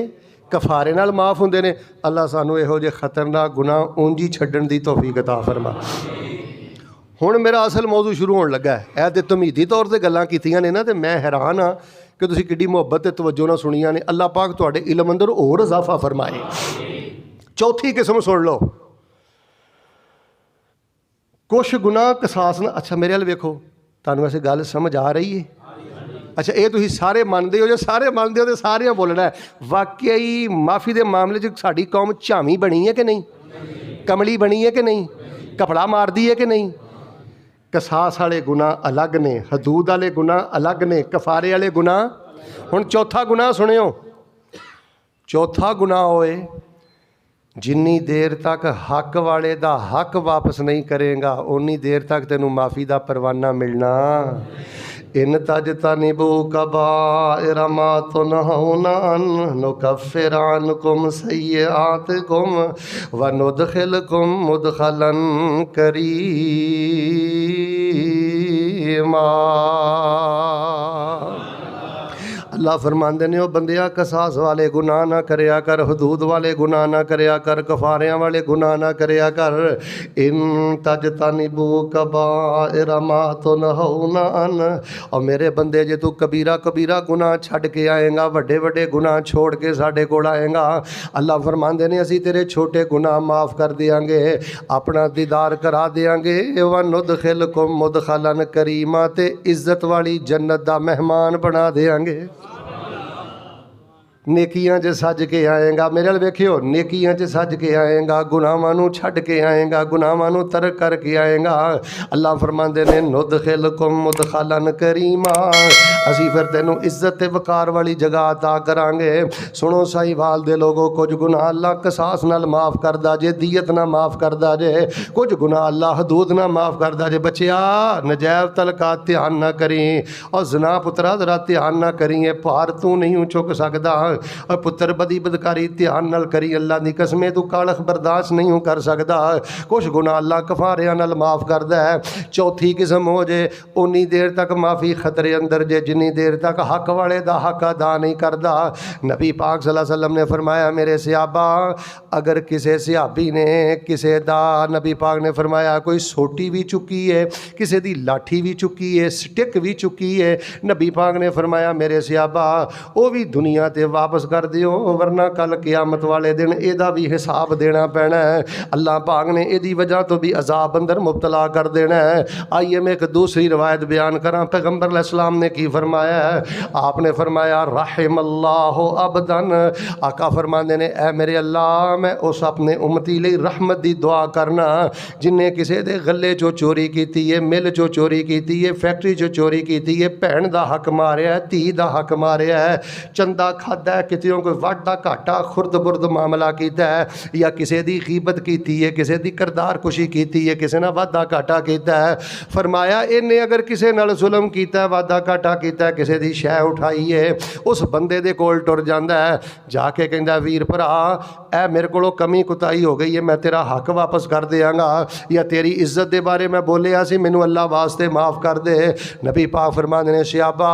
S2: कफारे नाल माफ़ हुंदे ने। अल्लाह सानूं इहो जिहे खतरनाक गुनाह उंज ही छड्डण दी तौफीक अता फरमा। हुण मेरा असल मौजू शुरू होण लगा है। ऐ ते तमीदी तौर ते गल्लां कीतियां ने ना, ते मैं हैरान हाँ कि तुसीं किड्डी मुहब्बत ते तवज्जो नाल सुणियां ने। अल्लाह पाक तुहाडे इल्म अंदर होर इजाफा फरमाए। चौथी किस्म सुन लो, कुछ गुनाह कसास ना। अच्छा मेरे वाल वेखो, तुहानूं वैसे गल समझ आ रही है? अच्छा ये तुसीं सारे मानते हो, जो सारे मानते हो तो सारे बोलना है। वाकई माफ़ी के मामले च साडी कौम झामी बनी है कि नहीं? कमली बनी है कि नहीं? कपड़ा मारदी है कि नहीं? कसास वाले गुनाह अलग ने, हदूद वाले गुनाह अलग ने, कफारे वाले गुनाह। हुण चौथा गुनाह सुनियो, चौथा गुनाह होए जिन्नी देर तक हक वाले दा हक वापस नहीं करेगा उन्नी देर तक तेनू माफ़ी दा परवाना मिलना। इन तजतनिबू कबाइरा मा तुनहौना अन्हु नुकफ्फिरअनकुम सय्यिआतिकुम व नुदखिलकुम मुदखलन करीमा। अल्लाह फरमाते ने, ओ बंदिया कसास वाले गुनाह ना करया कर, हदूद वाले गुनाह ना करया कर, कफारियाँ वाले गुनाह ना करया कर। इन तजतनिबू कबाइरा मा तुनहौना अन्हु, और मेरे बंदे जे तू कबीरा कबीरा गुनाह छड़ के आएगा, वड्डे वड्डे गुनाह छोड़ के साडे कोल आएगा, अल्लाह फरमाते ने असीं तेरे छोटे गुनाह माफ़ कर देंगे, अपना दीदार करा देंगे। व नुदखिलकुम मुदखलन करीमा, ते इज्जत वाली जन्नत दा मेहमान बना देंगे। नेकियां च सज के आएगा, मेरे वाल वेखियो, नेकियां च सज के आएगा, गुनाहां नूं छड्ड के आएगा, गुनाहां नूं तरक करके आएगा। अल्लाह फरमांदे ने नुदखिलकुम मुदखलन करीमा, असीं फिर तैनूं इज्जत ते वकार वाली जगह अता करांगे। सुनो साहिवाल दे लोगो, कुछ गुनाह अल्लाह कसास नाल माफ़ करदा जे, दीयत ना माफ़ करदा जे, कुछ गुनाह अल्लाह हदूद ना माफ़ करदा जे। बच्चिया नजैब तलका ध्यान ना करी, और जना पुत्रा जरा ध्यान ना करी, भार तू नहीं चुक सकदा। और पुत्र बदी बदकारी ध्यान नाल करी, अल्लाह दी कसमें तू कालख बर्दाश्त नहीं कर सकदा। कुछ गुनाह अल्लाह कफारियां नाल माफ़ करदा है। चौथी किस्म हो जे, उन्नी देर तक माफ़ी खतरे अंदर जे जिन्नी देर तक हक वाले दा हक अदा नहीं करदा। नबी पाक सल्लल्लाहु अलैहि वसल्लम ने फरमाया, मेरे सहाबा, अगर किसी सहाबी ने किसी दा, नबी पाक ने फरमाया कोई सोटी भी चुकी है, किसी दी लाठी भी चुकी है, स्टिक भी चुकी है, नबी पाक ने फरमाया मेरे सहाबा वो भी दुनिया ते वापस कर दियो, वरना कल क़यामत वाले दिन एदा भी हिसाब देना पैना है। अल्लाह पाक ने एदी वजह तो भी अजाब अंदर मुब्तला कर देना है। आइए मैं एक दूसरी रवायत बयान करा, पैगंबर अलैहिस्सलाम ने की फरमाया है, आपने फरमाया रहमल्लाहु अबदन, आका फरमाते ने ऐ मेरे अल्लाह मैं उस अपने उम्मती लिए रहमत की दुआ करना जिन्हें किसी के गले चो चोरी की है, मिल चो चोरी की है, फैक्ट्री चो चोरी की है, भैन का हक मारिया है, धी का हक मारिया है, चंदा खादा है, कितों कोई वाधा घाटा खुरद बुरद मामला किया है, या किसी की गीबत की है, किसी की करदार कुशी की है, किसी ने वाधा घाटा किया है। फरमाया इन्हें अगर किसी नाल जुल्म किया, वाधा घाटा किया, किसी की शै उठाई है, उस बंदे दे कोल टुर जाता है, जाके कहता वीर भरा ए मेरे को कमी कुताई हो गई है, मैं तेरा हक वापस कर देंगा, या तेरी इज्जत के बारे मैं बोलिया सी, मैनू अल्लाह वास्ते माफ़ कर दे। नबी पाक फरमाते ने सियाबा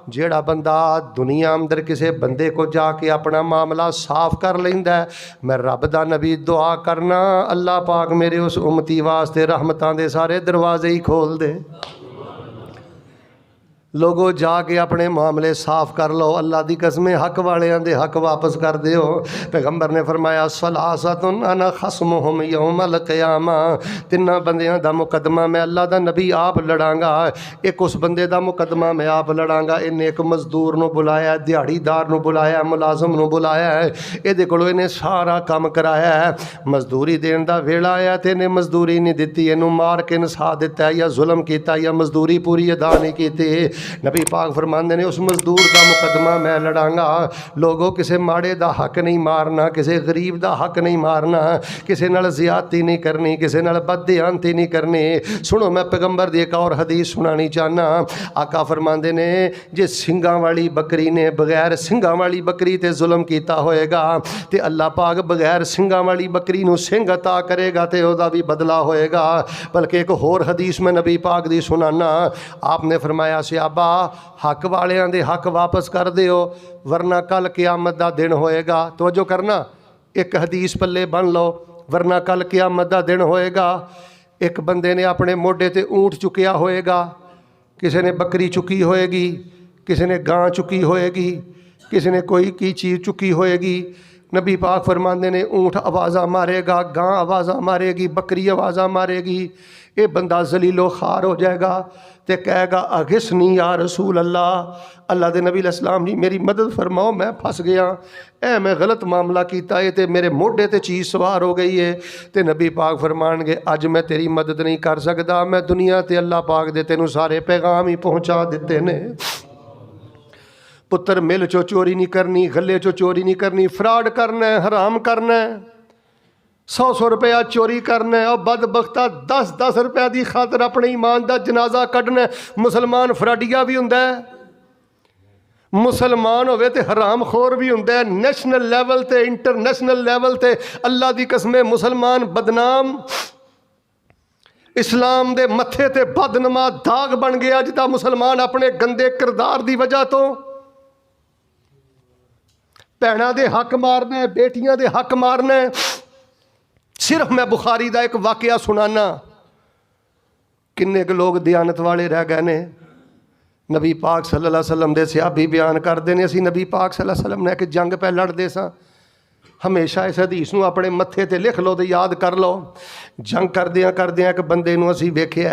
S2: जेड़ा बंदा दुनिया अंदर किसी बंदे को जाके अपना मामला साफ कर लेंदा है, मैं रब दा नबी दुआ करना अल्लाह पाक मेरे उस उम्मती वास्ते रहमतां दे सारे दरवाजे ही खोल दे। लोगों जाके अपने मामले साफ कर लो, अल्लाह की कसम हक वालियां दे हक वापस कर दियो। पैगंबर ने फरमाया सलासतुन अना खस्मुहुम यौमल क़यामा, तिन्ना बंदियां दा मुकदमा मैं अल्लाह दा नबी आप लड़ांगा। एक उस बंदे दा मुकदमा मैं आप लड़ांगा, इन्हें एक मजदूर नूं बुलाया, दिहाड़ीदार नूं बुलाया, मुलाजम नूं बुलाया है, इहदे कोलों इन्हें सारा काम कराया है, मजदूरी देने दा वेला आया ते इन्हें मजदूरी नहीं दित्ती, इनू मार के नसा दिता या जुल्म किया या मजदूरी पूरी अदा नहीं की। नबी पाक फरमाते ने उस मजदूर का मुकदमा मैं लड़ांगा। लोगों किसी माड़े का हक नहीं मारना, किसी गरीब का हक नहीं मारना, किसी नाल ज़ियादती नहीं करनी, किसी नाल बददियानती नहीं करनी। सुनो मैं पैगंबर की एक और हदीस सुनानी चाहना। आका फरमाते ने जे सिंगां वाली बकरी ने बगैर सिंगां वाली बकरी ते जुल्म किया होएगा तो अल्लाह पाक बगैर सिंगां वाली बकरी नूं सिंग अता करेगा तो वह भी बदला होएगा। बल्कि एक होर हदीस मैं नबी पाक की सुनाना। आपने फरमाया सियाबा हक वालियां दे हक वापस कर दियो, वरना कल क़यामत दा दिन होएगा। तवज्जो करना, एक हदीस पल्ले बन लो, वरना कल क़यामत दा दिन होएगा। एक बंदे ने अपने मोढे ते ऊँट चुकिया होएगा, किसी ने बकरी चुकी होएगी, किसी ने गां चुकी होएगी, किसी ने कोई की चीज़ चुकी होएगी। नबी पाक फरमाते ने ऊँट आवाज़ा मारेगा, गां आवाज़ा मारेगी, बकरी आवाज़ा मारेगी। ये बंदा जलीलो खार हो जाएगा तो कहेगा अगिसनी या रसूल अल्लाह, अल्लाह के नबी अलैहिस्सलाम जी मेरी मदद फरमाओ, मैं फस गया, ए मैं गलत मामला किया है तो मेरे मोढे ते चीज़ सवार हो गई है। तो नबी पाक फरमानगे अज मैं तेरी मदद नहीं कर सकता, मैं दुनिया ते अल्लाह पाक दे तेनू सारे पैगाम ही पहुँचा दिते ने। पुत्र मिल चो चोरी नहीं करनी, गले चो चोरी नहीं करनी, फ्रॉड करना है, हराम करना है, 100 रुपया चोरी करना है, और बदबख्ता 10 रुपया की खातर अपने ईमान का जनाजा कढ़ना। मुसलमान फ्राडिया भी हुंदा है, मुसलमान होवे ते हराम खोर भी हुंदा है। नेशनल लैवल ते इंटरनेशनल लैवल ते अल्लाह की कसम मुसलमान बदनाम, इस्लाम दे मत्थे ते बदनमा दाग बन गया जिदा मुसलमान अपने गंदे किरदार की वजह तो। भैणों दे हक मारना है, बेटियां दे हक मारना है। सिर्फ मैं बुखारी का एक वाकया सुनाना, किन्ने के लोग दयानत वाले रह गए ने। नबी पाक सल्लल्लाहु अलैहि वसल्लम दे सहाबी बयान करते हैं, असी नबी पाक सल्लल्लाहु अलैहि वसल्लम ने एक जंग पै लड़ते सां। हमेशा इस हदीस नूं अपने मत्थे ते लिख लो तो याद कर लो। जंग करदियां करदियां एक बंदे नूं असी वेखिआ,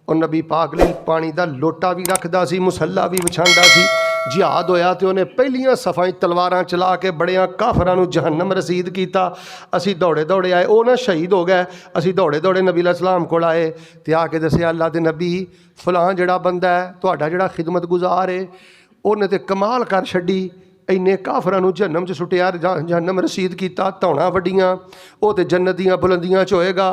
S2: और नबी पाक लई पानी का लोटा भी रखदा सी, मुसल्ला भी विछांदा सी। जिहाद होया तो उन्हें पहलियां सफ़ां तलवारां चला के बड़ियां काफरां नूं जहन्नम रसीद किया। असी दौड़े दौड़े आए, वो ना शहीद हो गए। असी दौड़े दौड़े नबी अलैहिस्सलाम कोल आए तो आके दसिया अल्लाह के नबी फलां जिहड़ा बंदा है तुहाडा जिहड़ा खिदमत गुजार है उन्हें तो कमाल कर छड्डी, इन्ने काफरां नूं जहन्नम च सुटिया, जहन्नम रसीद किया, धौणा वड्डियां, वो तो जन्नत दीयां बुलंदियां च होएगा।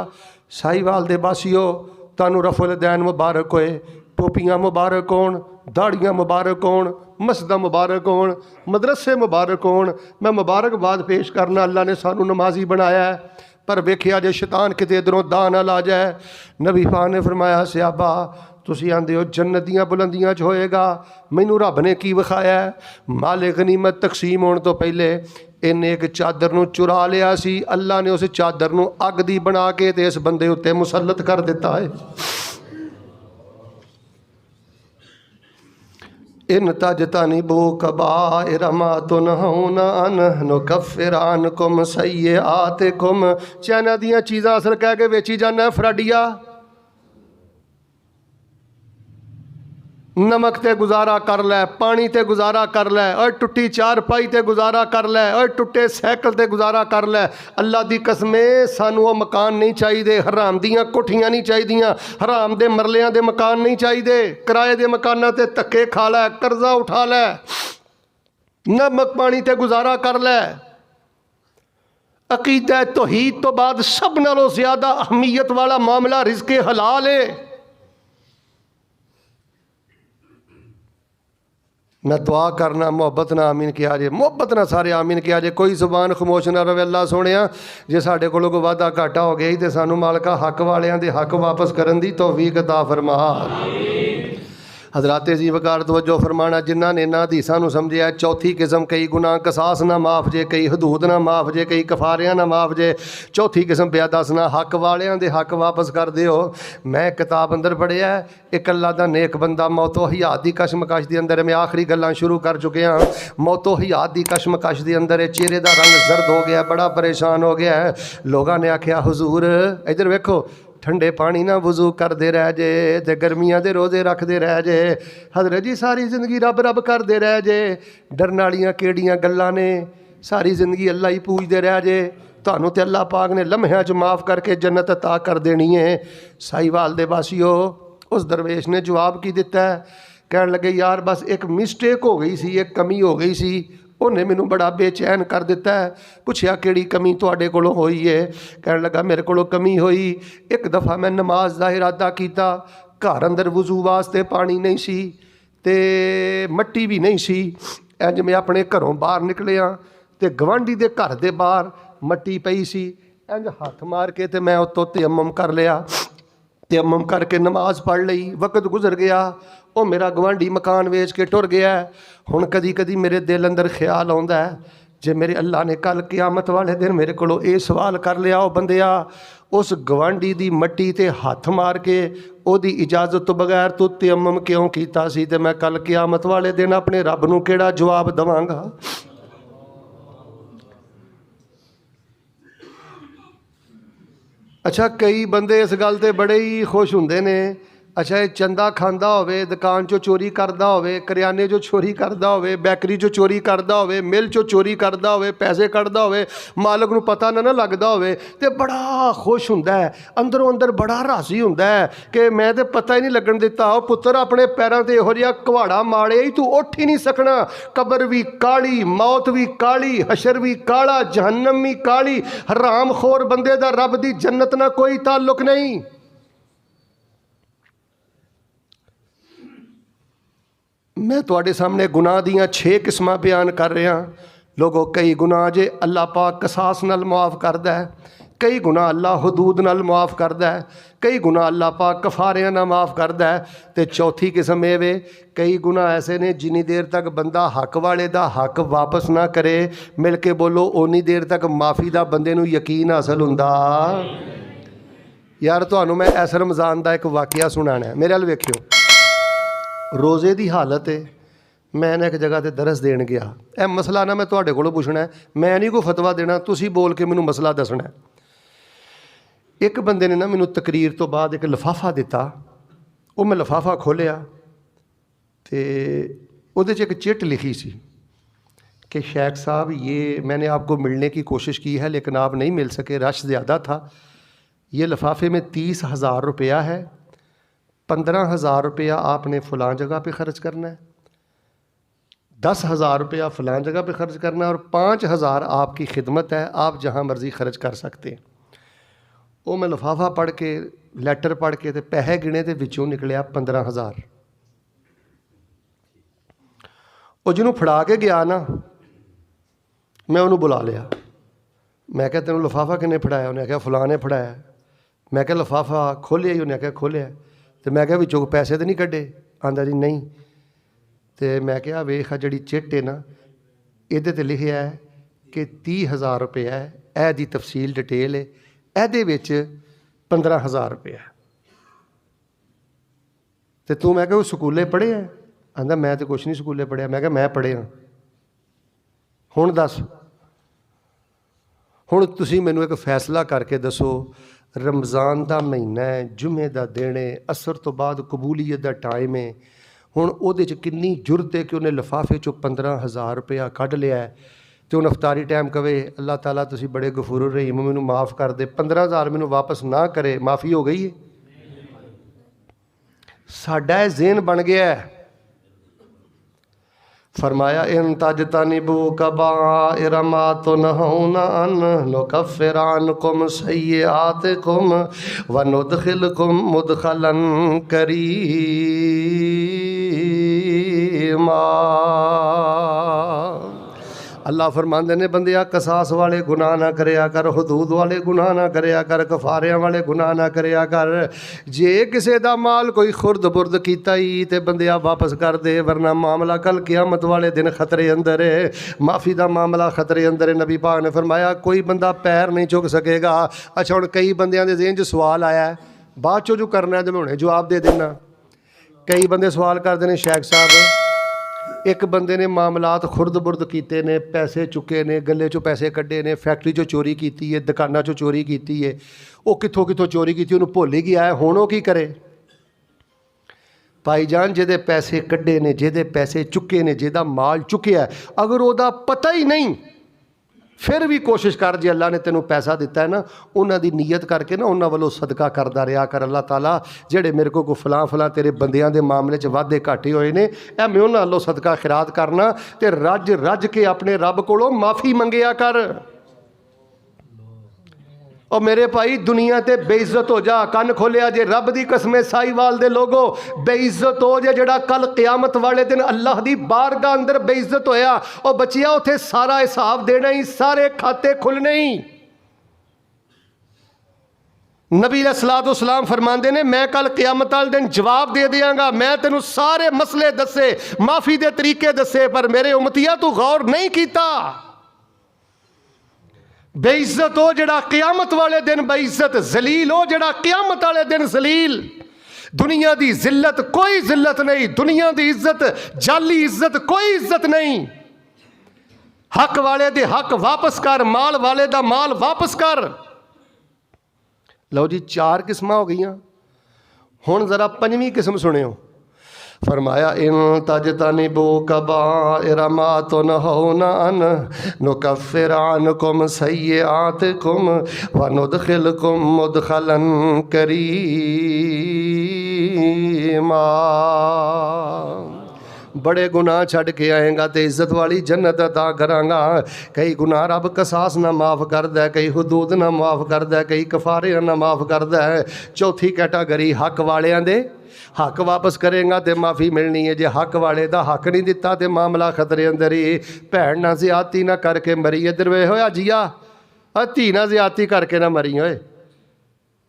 S2: साहिवाल दे बासियो तुहानूं रफुल दैन मुबारक होए, टोपियां मुबारक होण, दाड़ियां मुबारक होण, मस्जिदां मुबारक होण, मदरसे मुबारक होण। मैं मुबारकबाद पेश करना, अल्लाह ने सानू नमाजी बनाया है, पर वेखिया जे शैतान किते इधरों दां ना ला जाए। नबी पाक ने फरमाया सियाबा तुसीं आंदे हो जन्नत दीयां बुलंदियां च होएगा, मैनू रब ने की विखाया है? माले गनीमत तकसीम होने तो पहले इन्हें एक चादर नूं चुरा लिया सी, अल्लाह ने उस चादर नूं अग दी बना के ते इस बंदे उत्ते मुसल्लत कर दिता है। इन तजतनिबू कबाइर मा तुनहूना अन्हु नुकफ्फिर अन्कुम सय्यिआतिकुम। चाइना दियां चीज़ां असल कह के बेची जाना फ्राडिया। नमक ते गुजारा कर लै, पानी ते गुजारा कर लै, और टुट्टी चारपाई ते गुजारा कर लै, और टुट्टे सैकल ते गुजारा कर लै। अल्लाह दी कसमे सानू वो मकान नहीं चाहिए, हराम दियां कोठियां नहीं चाहिए, हराम दे मरलियां दे मकान नहीं चाहिए, किराए दे मकानां ते धक्के खा लै, कर्जा उठा लै। नमक पानी ते गुजारा कर लै। अकीदा तौहीद तो बाद सब नालों ज्यादा अहमियत वाला मामला रिज़्क़े हलाल है। मैं दुआ करना मुहब्बत ना आमीन किया जे, मुहब्बत ना सारे आमीन किया जे। कोई जुबान खमोश ना रवे। अल्लाह सोहणिया जे साडे कोलों कोई वाधा घाटा हो गया तो सानू मालका हक वालियां दे हक वापस करन दी तौफीक अता फरमा। हजरात जी वकार तवज्जो फरमाना, जिन्होंने इन्हां हदीसां नूं समझिया चौथी किस्म कई गुनाह कसास ना माफ़ जे, कई हदूद ना माफ़ जे, कई कफारियां ना माफ़ जे। चौथी किस्म पिया दसना हक वालियां दे हक वापस कर दिओ। मैं किताब अंदर पढ़िया एक अल्लाह दा नेक बंदा मौतो हयात दी कशमकश दे अंदर, मैं आखिरी गल्लां शुरू कर चुके हाँ। मौतो हयात दी कशमकश दे अंदर चेहरे दा रंग जर्द हो गया, बड़ा परेशान हो गया है। लोगों ने आख्या हुजूर इधर वेखो ठंडे पानी ना वजू करते रह जे ते गर्मियां दे रोज़े रखते रह जे। हजरत जी सारी जिंदगी रब रब करते रह जे, डरन वालियां केड़ियां गल्लां ने, सारी जिंदगी अल्लाह ही पूजते रह जे। तुहानू ते अल्लाह पाक ने लम्हियां च माफ़ करके जन्नत अता कर देनी है। साहिवाल दे वासियो उस दरवेश ने जवाब की दिता है, कहन लगे यार बस एक मिसटेक हो गई सी, एक कमी हो गई सी, उन्हें मैनू बड़ा बेचैन कर दिता है। पुछया किहड़ी कमी तुहाडे कोलों होई है? कहन लगा मेरे कोलों कमी होई, एक दफ़ा मैं नमाज का इरादा किया, घर अंदर वजू वास्ते पानी नहीं सी ते मट्टी भी नहीं सी। इंज मैं अपने घरों बाहर निकलिया तो गवांढी दे घर दे बाहर मट्टी पई सी, इंज हथ मार के ते मैं उत्तों तयम्मुम कर लिया। तयम्मुम करके नमाज पढ़ लई, वक्त गुजर गया, वो मेरा गवांढी मकान वेच के टुर गया। हुण कदी कदी मेरे दिल अंदर ख्याल आउंदा है, जे मेरे अल्लाह ने कल क़यामत वाले दिन मेरे कोलों ये सवाल कर लिया, ओ बंदिया उस गवांढी दी मट्टी ते हथ मार के ओदी इजाजत तो बगैर तू तयम्मुम क्यों कीता सी, ते मैं कल क़यामत वाले दिन अपने रब नूं किहड़ा जवाब दवांगा। अच्छा कई बंदे इस गल ते बड़े ही खुश हुंदे ने, अच्छा ये चंदा खांदा होवे, दुकान चो चोरी करदा होवे, करियाने चो चोरी करदा होवे, बैकरी चो चोरी करदा होवे, मिल चो चोरी करदा होवे, पैसे कढ़दा होवे, मालक नूं पता ना लगदा होवे ते बड़ा खुश हुंदा है, अंदरों अंदर बड़ा राजी हुंदा है कि मैं ते पता ही नहीं लगन दिता। ओ पुत्तर अपने पैरों ते इहो जिहा कुहाड़ा माड़े ही तू उठ ही नहीं सकना। कबर भी काली, मौत भी काली, हशर भी काला, जहन्नम भी काली। हराम खोर बंदे दा रब दी जन्नत ना कोई ताल्लुक नहीं। मैं तुहाडे सामने गुनाह दियां 6 किस्मां बयान कर रहा। लोगों कई गुनाह जे अल्लाह पाक कसास नाल मुआफ़ करदा है, कई गुनाह अल्लाह हदूद नाल मुआफ़ करदा है, कई गुनाह अल्लाह पाक कफारियां नाल माफ़ करदा है, ते चौथी किस्म ये वे कई गुनाह ऐसे ने जिन्नी देर तक बंदा हक वाले दा हक वापस ना करे, मिल के बोलो उन्नी देर तक माफ़ी दा बंदे नूं यकीन हासिल हुंदा। यार तुहानूं मैं इस रमज़ान दा एक वाकिया सुनाना है, मेरे अल वेखियो। रोज़े की हालत है, मैं एक जगह ते दरस देन गया, यह मसला ना मैं तुहाडे कोलों पुछना है, मैं नहीं कोई फतवा देना, तुसी बोल के मैनू मसला दसना है। एक बंदे ने ना मैनू तकरीर तो बाद एक लिफाफा दिता, वो मैं लिफाफा खोलिया तो उहदे च एक चिट लिखी सी कि शेख साहब ये मैंने आपको मिलने की कोशिश की है लेकिन आप नहीं मिल सके, रश ज़्यादा था। ये लिफाफे में 30,000 रुपया है, 15,000 रुपया आपने फ़लाँ जगह पे ख़र्च करना है, 10,000 रुपया फ़लाँ जगह पे ख़र्च करना है और 5,000 आपकी खिदमत है, आप जहाँ मर्ज़ी ख़र्च कर सकते हैं। वो मैं लिफाफा पढ़ के लैटर पढ़ के तो पैसे गिने तो विचों निकलिया 15,000। वो जिन्हों फड़ा के गया ना, मैं उन्होंने बुला लिया, मैं क्या तेनों लिफाफा किन्ने फड़ाया? उन्हें आख्या फ़लाँ ने फड़ाया। मैं क्या लिफाफा खोलिया ही? उन्हें आख्या खोलिया। तो मैं क्या विचों पैसे तो नहीं कढ़े? आंदा जी नहीं। तो मैं क्या वेख जी चिट है ना, ये लिखा है कि 30,000 रुपया है, यह दी तफसील डिटेल है, ये 15,000 रुपया है। तो तू मैं क्या स्कूले पढ़े है? आंदा मैं तो कुछ नहीं स्कूले पढ़िया। मैं क्या मैं पढ़िया। हुण दस, हुण तुसी मैनू एक फैसला करके दसो, रमज़ान का महीना है, जुमे का दिन है, असर तो बाद कबूलीयत का टाइम है, हुण उहदे च किन्नी जुरत है कि उन्हें लिफाफे चो 15,000 रुपया कढ़ लिया है, तो हुण अफतारी टाइम कवे अल्लाह ताला तुसी बड़े गफूर रहीम, मैनू माफ़ कर दे, 15,000 मैनू वापस ना करे, माफ़ी हो गई है। साडा ज़हन बन गया है फरमाया इन तजतनिबू कबाइर मा तुनहौना अन्हु नुकफ्फिर अन्कुम सय्यिआतिकुम व नुदखिलकुम मुदखलन करीमा। अल्लाह फरमाते ने बंदिया कसास वाले गुनाह ना करया कर, हदूद वाले गुनाह ना करया कर, कफारियां वाले गुनाह ना करया कर। जे किसी दा माल कोई खुर्द बुर्द कीता ही ते बंदिया वापस कर दे, वरना मामला कल क़यामत वाले दिन खतरे अंदर है। माफ़ी का मामला खतरे अंदर है। नबी पाक ने फरमाया कोई बंदा पैर नहीं चुक सकेगा। अच्छा हुण कई बंदियां दे ज़हन च सवाल आया है, बाद चो जो करना है तो मैं हुणे जवाब दे देना। कई बंदे सवाल करते हैं शेख साहब एक बंदे ने मामलात खुर्द बुर्द कीते ने, पैसे चुके ने, गले चो पैसे कड्ढे ने, फैक्ट्री चो चोरी की है, दुकाना चो चोरी की है, वो कितों कितों चोरी की, उन्होंने भुल ही गया है, हुण वो की करे। भाईजान जिहदे पैसे कड्ढे ने, जिहदे पैसे चुके ने, जिहदा माल चुकिया, अगर उहदा पता ही नहीं फिर भी कोशिश कर, जे अल्लाह ने तेनों पैसा दिता है ना, उन्हां दी नीयत करके ना उन्हां वालों सदका करदा रहा कर। अल्लाह ताला जेड़े मेरे को फलां फलां तेरे बंदियां दे मामले च वाधे घाटे होए ने, ऐ मैं उन्हां वालों सदका खिरात करना ते रज रज के अपने रब कोलों माफ़ी मंगिया कर। और मेरे भाई दुनिया ते बेइज्जत हो जा, कन खोलिया जे रब दी कसमें साहिवाल दे लोगो, बेइज्जत हो जे जेड़ा कल क़यामत वाले दिन अल्लाह दी बारगाह अंदर बेइज्जत होया। और बचिया उथे सारा हिसाब देना ही, सारे खाते खुलने ही। नबी अलैहिस्सलाम फरमाते ने मैं कल क़यामत वाले दिन जवाब दे दियांगा, मैं तेनू सारे मसले दसे, माफ़ी दे तरीके दसे, पर मेरे उम्मतिया तू गौर नहीं कीता। बेइज्जत हो जड़ा क़यामत वाले दिन बेइज्जत, जलील हो जड़ा क़यामत वाले दिन जलील। दुनिया की जिल्लत कोई जिल्लत नहीं, दुनिया की इज्जत जाली इज्जत कोई इज्जत नहीं। हक वाले दे हक वापस कर, माल वाले दा माल वापस कर। लो जी 4 किस्मां हो गई। हुण जरा 5वीं किस्म सुनियो। फरमाया इन तजतनिबू कबाइर मा तुनहौना अन्हु नुकफ्फिर अन्कुम सय्यिआतिकुम व नुदखिलकुम मुदखलन करीमा। बड़े गुनाह छड़ के आएगा तो इज्जत वाली जन्नत अता करांगा। कई गुनाह रब कसास ना माफ़ करदा है, कई हदूद ना माफ़ करदा है, कई कफारे ना माफ़ करदा है। चौथी कैटागरी हक वालियां दे हक वापस करेगा तो माफ़ी मिलनी है। जे हक वाले का हक नहीं दिता तो मामला खतरे अंदर ही। भैन ना ज़्यादती ना करके मरी, इधर वे होया जिया धी ना ज़्यादती करके ना मरी होए,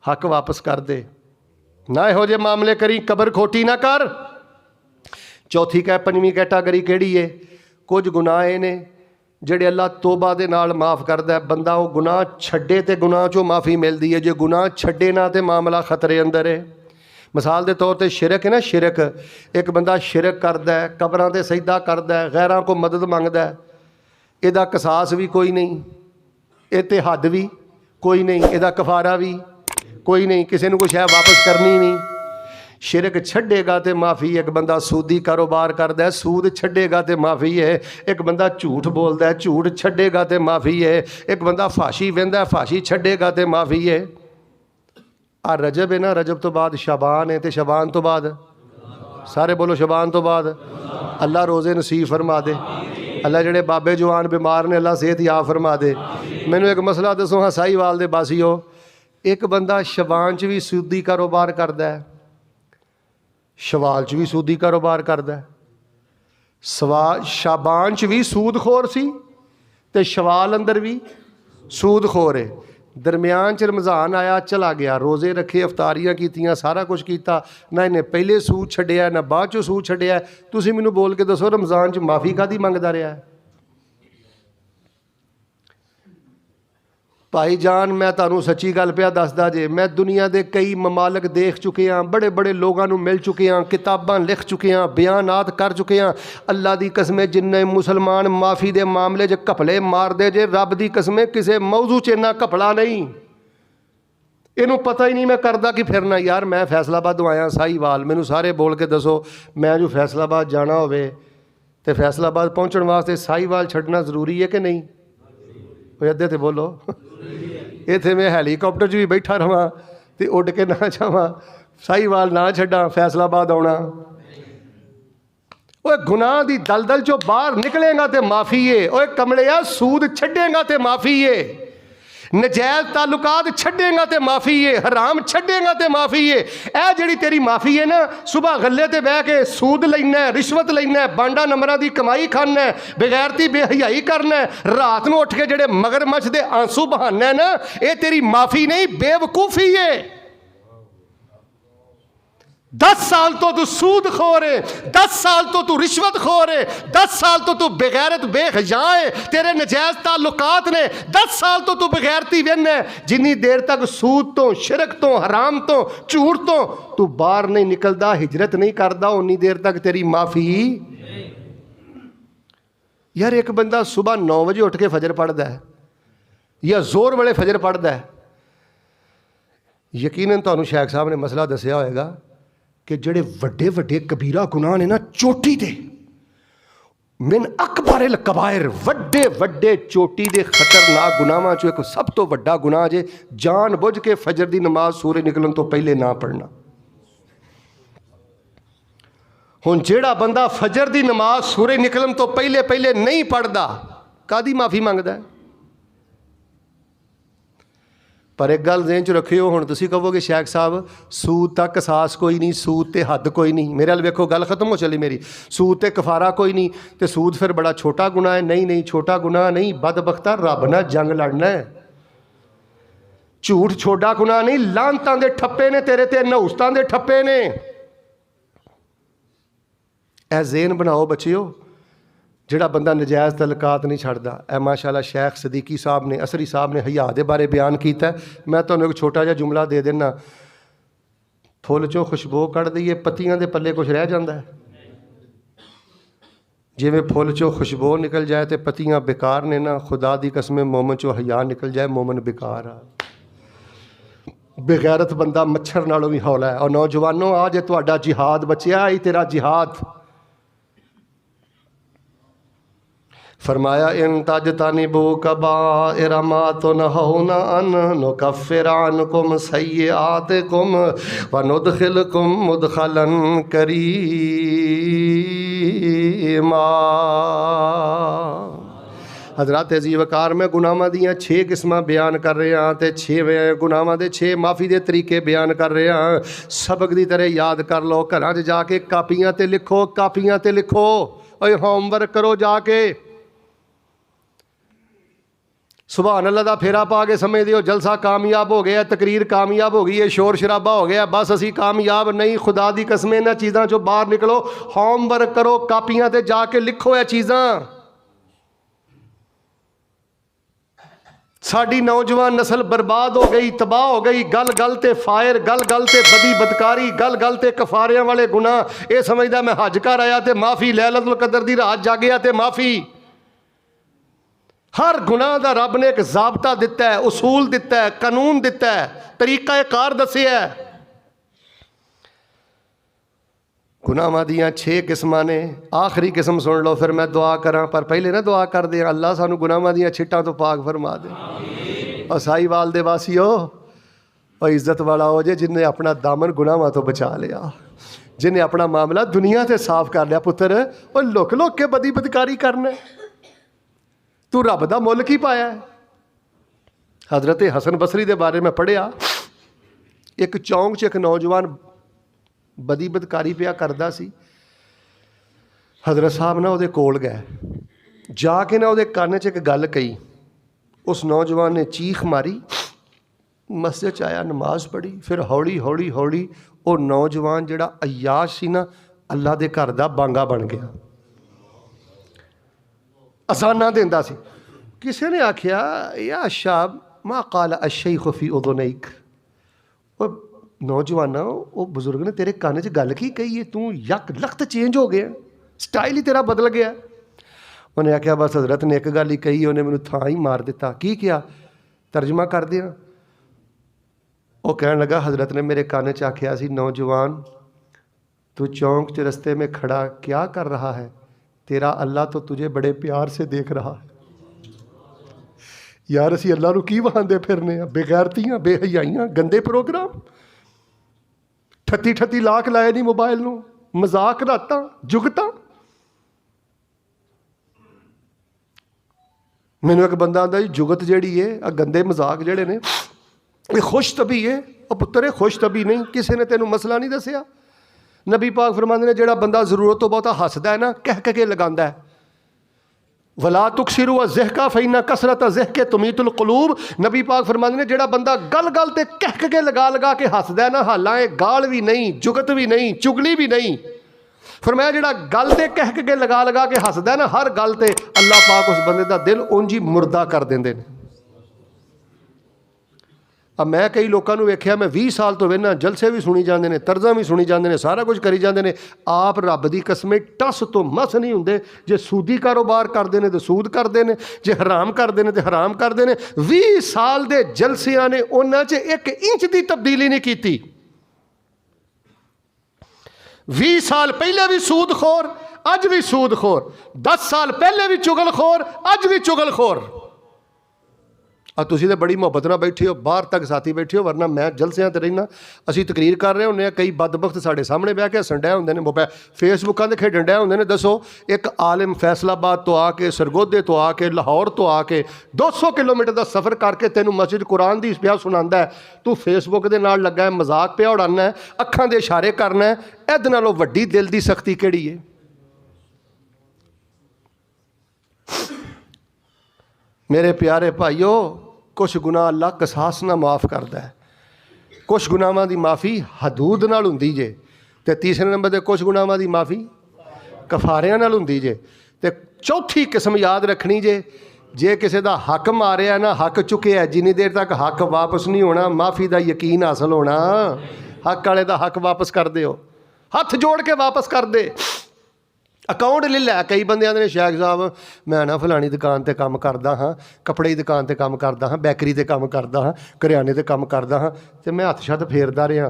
S2: हक वापस कर दे ना, इहो जे मामले करी, कबर खोटी ना कर। चौथी 5वीं कैटागरी केड़ी है? कुछ गुनाह ने ਜਿਹੜੇ अल्लाह तोबा दे नाल माफ़ करदा है। बंदा वो गुनाह छड्डे तो गुनाह चों माफ़ी मिलती है, जे गुनाह छड्डे ना तो मामला खतरे अंदर है। मिसाल के तौर पर शिरक है ना, शिरक एक बंदा शिरक करदा है, कबरां ते सजदा करदा है, गैरां को मदद मंगदा है, इहदा कसास भी कोई नहीं, इहते हद भी कोई नहीं, इहदा कफारा भी कोई नहीं, किसी ने कोई शै वापस करनी नहीं। शिरक छड्डेगा तो माफ़ी। एक बंदा सूदी कारोबार करदा है, सूद छड्डेगा तो माफ़ी है। एक बंदा झूठ बोलदा है, झूठ छड्डेगा तो माफ़ी है। एक बंदा फाशी वहिंदा है, फाशी छड्डेगा तो माफ़ी है। आ रजब है ना, रजब तो बाद शबान है, तो शबान तो बाद सारे बोलो शबान तो बाद अल्लाह रोज़े नसीब फरमा दे। अल्लाह जेड़े बाबे जवान बीमार ने अल्लाह सेहत याब फरमा दे। मैनू एक मसला दसो हाँ साहीवाल दे बासियो, एक बंदा शबान च भी सूदी कारोबार करदा है, शवाल च भी सूदी कारोबार करदा है, शाबान च भी सूदखोर सी ते शवाल अंदर भी सूदखोर है। दरम्यान च रमज़ान आया चला गया, रोज़े रखे, अफतारियां कीतियां, सारा कुछ किया, ना इन्हें पहले सूद छड्डिया ना बाद चो सूद छड्डिया। तुसीं मैनूं बोल के दसो रमज़ान च माफ़ी कादी मंगदा रहा है? भाई जान मैं तुहानूं सच्ची गल पिया दसदा जे, मैं दुनिया के कई ममालक देख चुके हाँ, बड़े बड़े लोगों नूं मिल चुके हाँ, किताबां लिख चुके हाँ, बयानात कर चुके हाँ। अल्लाह की कसमें जिन्ने मुसलमान माफ़ी के मामले च घपले मारदे जे, रब की कसमें किसी मौजू च इन्ना घपला नहीं। इनू पता ही नहीं मैं करदा कि फिरना। यार मैं फैसलाबाद आया साहीवाल, मैनू सारे बोल के दसो मैं जो फैसलाबाद जाना होवे तो फैसलाबाद पहुँचने वास्ते साहीवाल छड्डना जरूरी है कि नहीं? अद्धे तो बोलो इत्थे मैं हैलीकॉप्टर च भी बैठा रहा तो उड़ के ना जावां, साहीवाल ना छड्डा, फैसलाबाद आउणा ओए गुनाह दी दलदल चो बाहर निकलेगा तो माफ़ी है। ओए कमलिया सूद छड्डेगा तो माफ़ी है, नजायज़ ताल्लुकात छड्डेगा तो माफ़ी है, हराम छड्डेगा तो माफ़ी है। ए जिहड़ी तेरी माफ़ी है ना, सुबह गले ते बह के सूद लैना है, रिश्वत लैना है, बांडा नंबरां दी कमाई खाना है, बेगैरती बेहयाई करना है, रात नूं उठ के जिहड़े मगरमच्छ दे आंसू बहाना है ना, ये तेरी माफ़ी नहीं बेवकूफ़ी है। 10 साल तो तू सूद खोर है, 10 साल तो तू रिश्वत खोर है, 10 साल तो तू बेगैरत बेहया है, तेरे नजायज ताल्लुकात ने, 10 साल तो तू बेगैरती वेन है। जिन्नी देर तक सूद तो, शिरक तो, हराम तो, झूठ तो तू बाहर नहीं निकलदा, हिजरत नहीं करदा, उन्नी देर तक तेरी माफ़ी। यार एक बंदा सुबह 9 बजे उठ के फजर पढ़ता है या जोर वाले फजर पढ़ता है, यकीनन तुहानूं शेख साहब ने मसला दसिया होएगा कि जिहड़े वड्डे वड्डे कबीरा गुनाह ने ना, चोटी दे मिन अकबर कबायर, वड्डे वड्डे चोटी दे खतरनाक गुनाहां चों एक सब तो वड्डा गुनाह जे जान बुझ के फजर दी नमाज सूरज निकलन तो पहले ना पढ़ना। हुण जिहड़ा बंदा फजर दी नमाज सूरज निकलन तो पहले पहले नहीं पढ़दा, कादी माफ़ी मंगदा है? पर एक गल ज़हन च रखियो, हुण तुसीं कहोगे शेख साहब सूद तक कसास कोई नहीं, सूद ते हद कोई नहीं। मेरे अल वेखो, गल खत्म हो चली मेरी। सूद ते कफारा कोई नहीं, तो सूद फिर बड़ा छोटा गुनाह है। नहीं नहीं, छोटा गुनाह नहीं, बदबख्ता रब नाल जंग लड़ना है। झूठ छोटा गुनाह नहीं, लानतां दे ठप्पे ने तेरे ते, नहुस्तां दे ठप्पे ने। ऐ ज़हन बनाओ बच्चियो, जिहड़ा बंदा नजायज़ तलकात नहीं छड्डदा। ए माशाअल्लाह शेख सदीकी साहब ने, असरी साहब ने हया दे बारे बयान किया। मैं तुहानूं एक छोटा जिहा जुमला दे देना, फुल चों खुशबू कढ़ दईए, पत्तियां दे पल्ले कुछ रह जाता है? जिवें फुल चों खुशबू निकल जाए तो पत्तियां बेकार ने ना, खुदा दी कसम मोमन चों हया निकल जाए, मोमन बेकार आ। बेगैरत बंदा मच्छर नालों भी हौला है। और नौजवानों, आ जे तुहाडा जिहाद बचिया, आई तेरा जिहाद। फरमाया इन तजतनिबू कबाइरा मा तुनहौना अन्हु नुकफ्फिर अन्कुम सय्यिआतिकुम व नुदखिलकुम मुदखलन करीमा। हज़रात अज़ीज़ वकार, मैं गुनाहां दियां 6 किस्मां बयान कर रहा तो 6 गुनाहां दे 6 माफ़ी के तरीके बयान कर रहा। सबक की तरह याद कर लो, घर च जाके कापियां ते लिखो, कापियां ते लिखो, और होमवर्क करो जाके। सुभान अल्लाह दा फेरा पा के समझ दियो जलसा कामयाब हो गया, तकरीर कामयाब हो गई है, शोर शराबा हो गया, बस असी कामयाब नहीं। खुदा दी कसम इन्हां चीज़ों चों बाहर निकलो, होमवर्क करो, कापियां ते जाके लिखो। ये चीज़ां साडी नौजवान नस्ल बर्बाद हो गई, तबाह हो गई। गल गल ते फायर, गल गल ते बदी बदकारी, गल गल ते कफारियां वाले गुनाह। ये समझदा मैं हज कर आया तो माफ़ी, लैलतुल कदर दी रात जागया तो माफ़ी। हर गुनाह का रब ने एक ज़ाबता दिता है, उसूल दिता है, कानून दिता है, तरीका कार दसिया है। गुनाहां दियां 6 किस्मां ने। आखिरी किस्म सुन लो, फिर मैं दुआ करा। पर पहले ना दुआ कर दे, अल्लाह सानू गुनाहां दियां छिट्टां तो पाक फरमा दे। और साहिवाल दे वासियो, और इज्जत वाला हो जे जिन्हें अपना दामन गुनाहां तो बचा लिया, जिन्हें अपना मामला दुनिया से साफ कर लिया। पुत्र और लुक लुक के बदी बदकारी करना, तू रब दा मुल की पाया है। हज़रत हसन बसरी के बारे में पढ़िया, एक चौंक च एक नौजवान बदी बदकारी पिया करदा सी। हज़रत साहब ना उहदे कोल गए, जाके ना उहदे कान च एक गल कही। उस नौजवान ने चीख मारी, मस्जिद च आया, नमाज पढ़ी। फिर हौली हौली हौली वो नौजवान जिहड़ा अयाश सी ना, अल्लाह दे घर दा बांगा बन गया, असाना देंदा सी। किसी ने आख्या, या शाब मा काला अशैख फी उज़ुनैक, नौजवाना वो बुजुर्ग ने तेरे कान च गल की कही है, तू यक लख्त चेंज हो गया, स्टाइल ही तेरा बदल गया। उन्हें आख्या बस हज़रत ने एक गल ही कही, उन्हें मैनू थां ही मार दिता। की किया? तर्जमा कर दिया। वो कहने लगा, हज़रत ने मेरे कान च आख्या सी, नौजवान तू चौंक च रस्ते में खड़ा क्या कर रहा है? तेरा अल्लाह तो तुझे बड़े प्यार से देख रहा है। यार असी अल्लाह नूं की वहांदे फिरने, बेगैरतियां, बेहयाइयां, गंदे प्रोग्राम, 38 लाख लाए नहीं मोबाइल नूं, मजाक रातां जुगतां। मैनू एक बंदा आंदा जी जुगत जिहड़ी है आ गंदे मजाक जिहड़े ने ये खुश तबी है। और पुत्तर खुश तबी नहीं, किसी ने तेनू मसला नहीं दसिया। नबी पाक फरमांदे ने जिहड़ा बंदा जरूरत तो बहुता हसदा है ना, कह के लगांदा है, वला तुकसिरू ज़हका फ़इन्ना कसरत ज़हके तुमीतुल क़ुलूब। नबी पाक फरमांदे ने जिहड़ा बंदा गल गल ते कह के लगा के हसदा है ना, हालांकि गाल भी नहीं, जुगत भी नहीं, चुगली भी नहीं, फरमाया जिहड़ा गल ते कह के लगा के हसदा है ना, हर गल ते अल्लाह पाक उस बंदे दा दिल उंज ही मुर्दा कर देंदे ने। अब मैं कई लोगों को वेख्या, मैं 20 साल तो वेखना, जलसे भी सुनी जाते हैं, तर्जा भी सुनी जाते हैं, सारा कुछ करी जाते हैं, आप रब की कसमें टस तो मस नहीं होंगे। जे सूदी कारोबार करते हैं तो सूद करते हैं, जे हराम करते हैं तो हराम करते हैं। 20 साल के जलसिया ने उन्हां च 1 इंच की तब्दीली नहीं की। 20 साल पहले भी सूदखोर, अज भी सूदखोर, 10 साल पहले भी चुगलखोर, अज भी चुगलखोर। तुसीं तो बड़ी मुहब्बत नाल बैठे हो, बाहर तक साथी बैठे हो, वरना मैं जलसियां ते रहना, असीं तकरीर कर रहे होंगे, कई बदबख्त साढ़े सामने बह के हसन डे होंगे ने, मोबाइल फेसबुकां ते खेडन डे होंगे ने। दसो एक आलिम फैसलाबाद तो आके, सरगोधे तो आके, लाहौर तो आके 200 किलोमीटर का सफ़र करके तेनू मस्जिद कुरान दी पिया सुनांदा है, तू फेसबुक दे नाल लगा है, मजाक पिया उड़ाना है, अखां दे इशारे करना है। इहदे नालों वड्डी दिल दी सख्ती किहड़ी है? मेरे प्यारे भाईओ, कुछ गुनाह अल्लाह कसास ना माफ़ करता है, कुछ गुनाहां की माफ़ी हदूद नाल हुंदी जे, ते तीसरे नंबर ते कुछ गुनाहां की माफ़ी कफारियां नाल हुंदी जे। ते चौथी किस्म याद रखनी जे किसी का हक मारिया ना, हक चुकिया, जिन्नी देर तक हक वापस नहीं होना, माफ़ी का यकीन हासिल होना। हक वाले का हक वापस कर दो, हथ जोड़ के वापस कर दे। अकाउंट ले लै, कई बंदे आंदे ने शेख साहब मैं ना फलानी दुकान ते काम करदा हाँ, कपड़े की दुकान ते काम करदा हाँ, बैकरी ते काम करदा हाँ, करियाने ते काम करदा हाँ, ते मैं हथ शत फेरदा रहा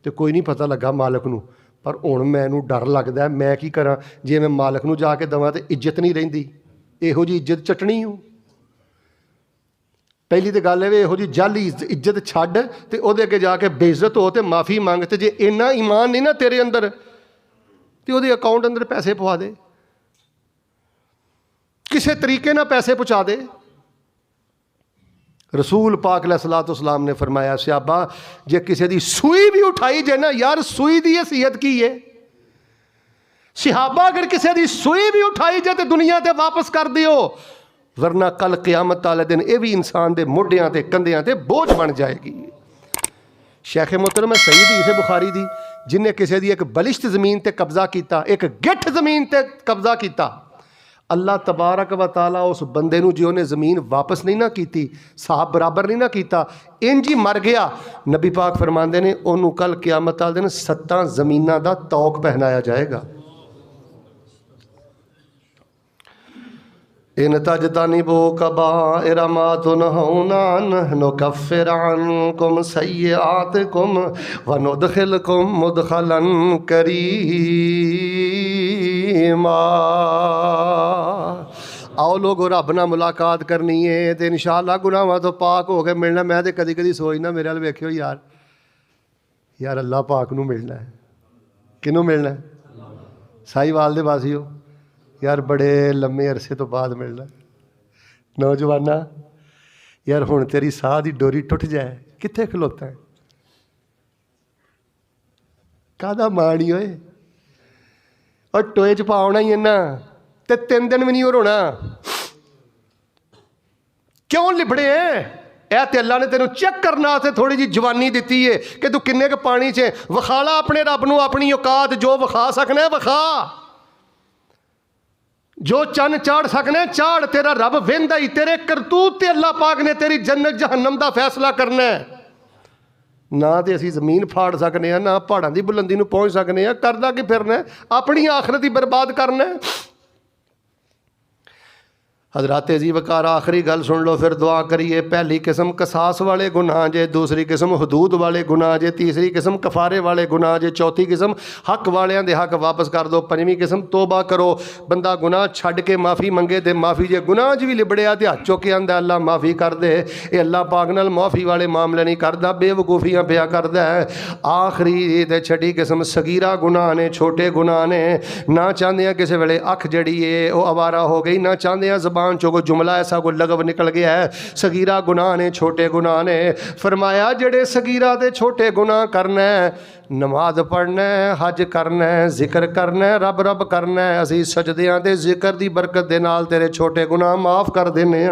S2: तो कोई नहीं पता लगा मालक नूं। पर हुण मैनूं डर लगदा, मैं की करा, जे मैं मालक नूं जाके देवां तो इज्जत नहीं रहिंदी, इहो जी इज्जत चटनी हूँ। पहली तो गल है, इहो जी जाली इज्जत छड्ड ते उहदे अगे जाके बेइज्जत हो तो माफ़ी मंग, ते जे इन्ना ईमान नहीं ना तेरे अंदर तो वो अकाउंट अंदर पैसे पवा दे, किसी तरीके ना पैसे पहुँचा दे। रसूल पाक अलैहिस्सलातु वस्सलाम ने फरमाया, सियाबा जे किसी की सूई भी उठाई जाए ना, यार सूई की हैसियत की है? सिहाबा अगर किसी की सूई भी उठाई जाए तो दुनिया ते वापस कर दियो, वरना कल क़यामत वाले दिन यह भी इंसान के मोढियां ते कंधियां ते बोझ बन जाएगी। शेख मोहतरम सईद इसे बुखारी दी, जिन्हें किसी की एक बलिश्त ज़मीन ते कब्जा किया, एक गिठ ज़मीन ते कब्जा किया, अल्लाह तबारक व तआला उस बंदे नूं जो उन्हें ज़मीन वापस नहीं ना की, साहब बराबर नहीं ना किया, इंज ही मर गया। नबी पाक फरमाते हैं उन्होंने कल क़यामत वाले दिन 7 ज़मीनां दा तौक पहनाया जाएगा। इन तजतनिबू कबाइरा मा तुनहौना अन्हु नुकफ्फिर अन्कुम सय्यिआतिकुम व नुदखिलकुम मुदखलन करीमा। आओ लोगो, रब नाल मुलाकात करनी है तो इंशाअल्लाह गुनाहां तो पाक हो के मिलना। मैं तो कदी कदी सोचना, मेरे वाल वेखियो यार अल्लाह पाक नूं मिलना है, किनूं मिलना है? साहिवाल दे वासियो, यार बड़े लम्मे अरसे तो बाद मिलना। नौजवाना यार हुण तेरी साह की डोरी टुट जाए, कित्थे खलोता है? कादा माणी होए, और टोए च पाउना ही इन्ना ते 3 दिन भी नहीं रोना। क्यों लिबड़े हैं? यह तो अल्लाह ने तेनों चेक करना वास्ते थोड़ी जी जवानी दी है कि तू किन्ने क पानी च विखाला अपने रब नूं, अपनी औकात जो विखा सकना विखा, जो चन चाड़ सकने चाड़, तेरा रब वेंदा ही, तेरे करतूत ते अल्लाह पाक ने तेरी जन्नत जहन्नम का फैसला करना है। ना तो असी ज़मीन फाड़ सकने, ना पहाड़ों की बुलंदी नूं पहुँच सकने, करदा कि फिरना अपनी आखिरत ही बर्बाद करना है। हज़रात जी वकार आखिरी गल सुन लो, फिर दुआ करिए। पहली किस्म कसास वाले गुनाह जे, दूसरी किस्म हदूद वाले गुनाह जे, तीसरी किस्म कफारे वाले गुनाह जे, चौथी किस्म हक वालियां दे हक वापस कर दो, पंजवीं किस्म तोबा करो। बंदा गुनाह छड्ड के माफ़ी मंगे तो माफ़ी, जे गुनाह च भी लिबड़िया तो हाथ चुक के आंदा अल्लाह माफ़ी कर दे। ये अल्लाह पाक नाल माफ़ी वाले मामले नहीं करता, बेवकूफ़ियाँ पिया करदा है। आखिरी ते छठी किस्म सगीरा गुनाह ने, छोटे गुनाह ने। ना चाहते किसी वेले अख जड़ी है वो आवारा हो गई, ना चाहते ज़बान ज़बान चो कोई जुमला ऐसा कोई लगव निकल गया है, सगीरा गुनाह ने, छोटे गुनाह ने। फरमाया जेड़े सगीरा दे छोटे गुनाह करना है, नमाज पढ़ना है, हज करना है, जिक्र करना है, रब रब करना है, असी सजदियां दे जिक्र दी बरकत दे नाल तेरे छोटे गुनाह माफ़ कर देने।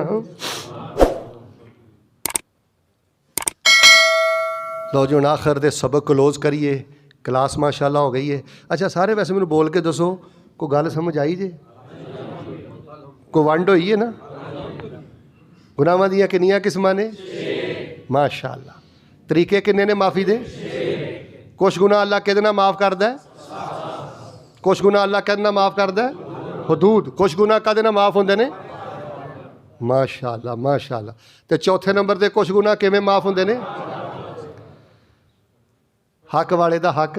S2: लो जी, हुण आखिर दे सबक क्लोज करिए। क्लास माशाअल्लाह हो गई है। अच्छा सारे वैसे मैनूं बोल के दसो, कोई गल समझ आई जे? कोई वंड होई है ना? गुनाहां दियां कितनियां किस्मां ने? माशाअल्लाह। तरीके किन्ने ने माफ़ी दे? कुछ गुनाह अल्लाह किहदे नाल माफ़ करदा है? कुछ गुनाह अल्लाह किहदे नाल माफ़ करदा है? हुदूद। कुछ गुनाह कदे नाल माफ़ हुंदे ने? माशाअल्लाह माशाअल्लाह। ते चौथे नंबर ते कुछ गुनाह किवें माफ़ हुंदे ने? हक वाले दा हक।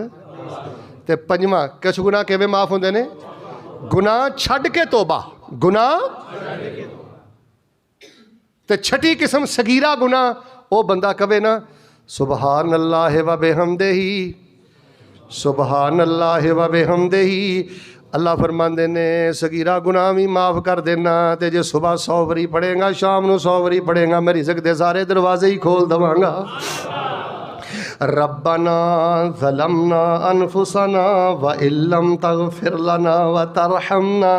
S2: ते पंजवां कुछ गुनाह किवें माफ़ हुंदे ने? गुनाह छड्ड के तौबा। गुनाह ते छठी किस्म सगीरा गुनाह, वो बंदा कवे ना सुबहान अल्लाह व बिहम्दिही, सुबहान अल्लाह व बिहम्दिही। अल्लाह फरमांदे ने सगीरा गुनाह भी माफ़ कर देना, ते जे सुबह 100 वारी पढ़ेगा, शाम को 100 वारी पढ़ेगा, मैं रिज़्क दे सारे दरवाजे ही खोल दवांगा। रब्बना ज़लमना अनफुसना व इल्लम तग़फिर लना व तरहमना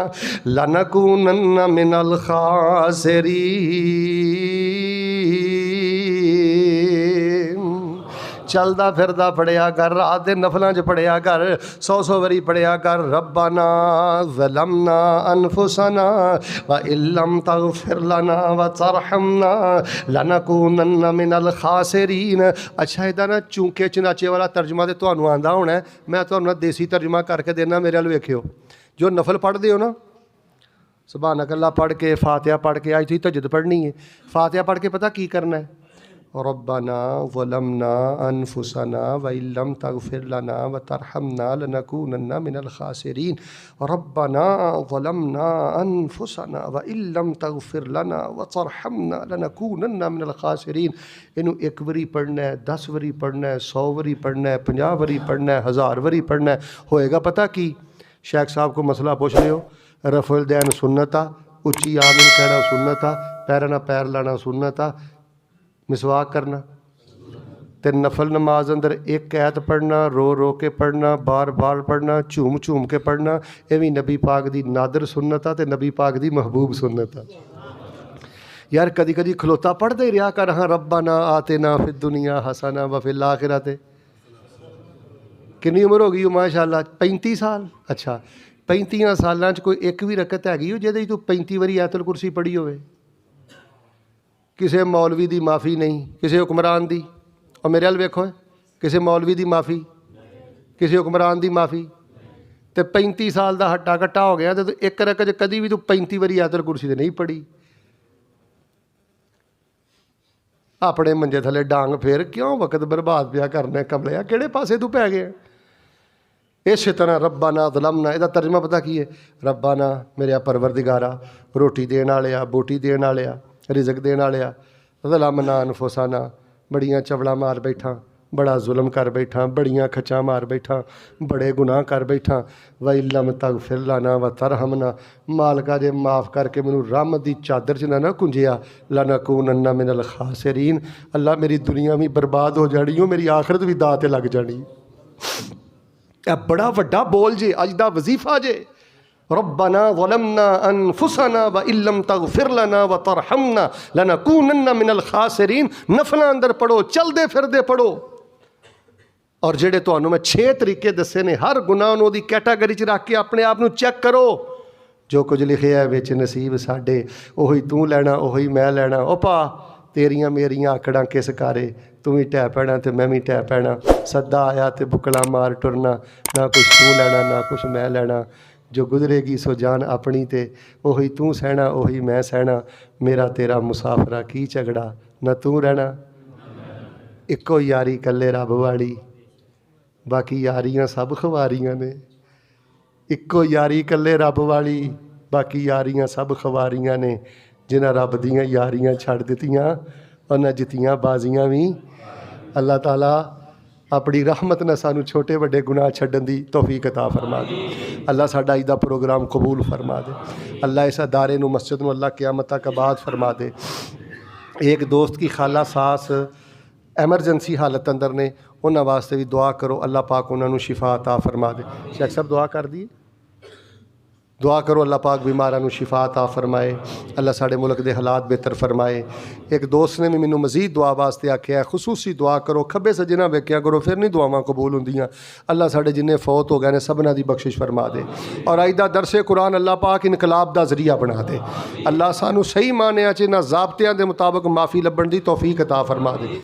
S2: लनकूनन्ना मिनल खासिरीन। चलदा फिरदा पढ़िया कर, रात दे नफलों च पढ़िया कर, 100 वारी पढ़िया कर। रब्बना ज़लमना अनफुसना व इल्लम तग़फिर लना व तरहमना लनकूनन्ना मिनल खासिरीन। अच्छा इहदा ना चूंके चनाचे वाला तर्जमा तो तुहानूं आंदा होना है, मैं तुहानूं देसी तर्जमा करके देना, मेरे अल वेखियो। जो नफल पढ़दे हो ना, सुभानक अल्लाह पढ़ के, फातिहा पढ़ के, आज तुसीं तहज्जुद पढ़नी है, फातिहा पढ़ के पता की करना है? रब्बना ज़लमना अनफुसना व इल्लम तग़फिर लना व तरहमना लनकूनन्ना मिनल खासिरीन। रब्बना ज़लमना अनफुसना व इल्लम तग़फिर लना व तरहमना लनकूनन्ना मिनल खासिरीन। इनू एक बारी पढ़ना है, 10 बारी पढ़ना है, 100 बारी पढ़ना है, 50 बारी पढ़ना है, 1000 बारी पढ़ना है। होएगा पता की? शेख साहब को मसला पूछ लियो। रफ़ुल दैन सुन्नत आ, उच्ची आमीन कहना सुन्नत आ, पैर ना पैर लाना सुन्नत आ, मिसवाक करना ते नफल नमाज अंदर एक ऐत पढ़ना, रो रो के पढ़ना, बार बार पढ़ना, झूम झूम के पढ़ना, ये भी नबी पाक दी नादर सुन्नत आ ते नबी पाक दी महबूब सुन्नत आ। यार कदी कदी खलोता पढ़ते ही रहा कर, हाँ रब्बना आतिना फिद दुनिया हसना व फिल आखिरत। कितनी उम्र हो गई हो? माशाअल्लाह 35 साल। अच्छा 35 सालों कोई एक भी रकत हैगी हो जिहदे तू 35 वारी आयतुल कुरसी पढ़ी होवे? किसी मौलवी की माफ़ी नहीं, किसी हुक्मरान की, और मेरे अल वेखो किसी मौलवी की माफ़ी, किसी हुक्मरान की माफ़ी, तो 35 साल का हट्टा कट्टा हो गया तो एक रकत कभी भी तू 35 वारी आयतुल कुरसी तो नहीं पढ़ी। अपने मंजे थले डांग फेर क्यों वक्त बर्बाद पिया करना कमलिया, किहड़े पासे तू पै गया? इस तरह रब्बाना ज़लमना, इसका तर्जमा पता की है? रब्बाना मेरे परवरदिगारा, रोटी देण वालिया, बोटी देण वालिया, रिज़क देण वालिया, ज़लमना अनफुसना, बड़ियां चवड़ा मार बैठा, बड़ा जुल्म कर बैठा, बड़ियां खचा मार बैठा, बड़े गुनाह कर बैठा। व इल्लम तग़फिर लना व तरहमना, मालका जे माफ़ करके मैनू रहमत दी चादर च ना कुंजिया, लनकूनन्ना मिनल खासिरीन। अल्लाह मेरी दुनिया भी बर्बाद हो जानी हो, मेरी आखिरत भी दाऽ ते लग जानी। यह बड़ा वड्डा बोल जे, अज दा वजीफा जे। रब्बना ज़लमना अनफुसना व इल्लम तग़फिर लना व तरहमना लनकूनन्ना मिनल खासिरीन। नफलां अंदर पढ़ो, चलदे फिरदे पढ़ो। और जेड़े तुहानूं मैं 6 तरीके दसे ने, हर गुनाह नूं ओहदी कैटागरी च रख के अपने आप नूं चैक करो। जो कुछ लिखिया है विच नसीब साडे, उही तू लैना, उही मैं लैना। ओ भा तेरियां मेरियां आकड़ां किस कारे, तू भी ढह पैना तो मैं भी ढह पैना। सद्दा आया तो बुकला मार टुरना, ना कुछ तू लैना ना कुछ मैं लैना। जो गुजरेगी सो जान अपनी ते, उही तू सहना उही मैं सहना। मेरा तेरा मुसाफरा की झगड़ा, ना तू रहना। इको यारी कल्ले रब वाली, बाकी यारियां सब खवारियां ने। इको यारी कल्ले रब वाली, बाकी यारियां सब खवारियां ने। जिन्हां रब दियां यारियां छड़ दित्तियां, उन्हां जित्तियां बाजियां भी। अल्लाह ताला अपनी रहमत न सानू छोटे वड्डे गुनाह छड्डन दी तौफीक अता फरमा दे। अल्लाह साडा ईद दा प्रोग्राम कबूल फरमा दे। अल्लाह इस अदारे नूं मस्जिद नूं अल्लाह क़यामत तक आबाद फरमा दे। एक दोस्त की खाला सास एमरजेंसी हालत अंदर ने, उन्होंने वास्ते भी दुआ करो, अल्लाह पाक उन्होंने शिफा अता फरमा दे। शेख साहब दुआ कर दी, दुआ करो अल्लाह पाक बीमारां नूं शिफा अता फरमाए, अल्लाह साडे मुल्क दे हालात बेहतर फरमाए। एक दोस्त ने भी मैनू मजीद दुआ वास्ते आख्या, खसूसी दुआ करो, खब्बे सज्जे ना वेख्या करो, फिर नहीं दुआवां कबूल होंदियां। अल्लाह साडे जिन्ने फौत हो गए ने सबना दी बख्शिश फरमा दे, और अज दा दरसे कुरान अल्लाह पाक इनकलाब दा जरिया बना दे। अल्लाह सानू सही मानिया च इन्हां ज़ाब्तियां दे मुताबिक माफ़ी लभण दी तौफीक अता फरमा दे।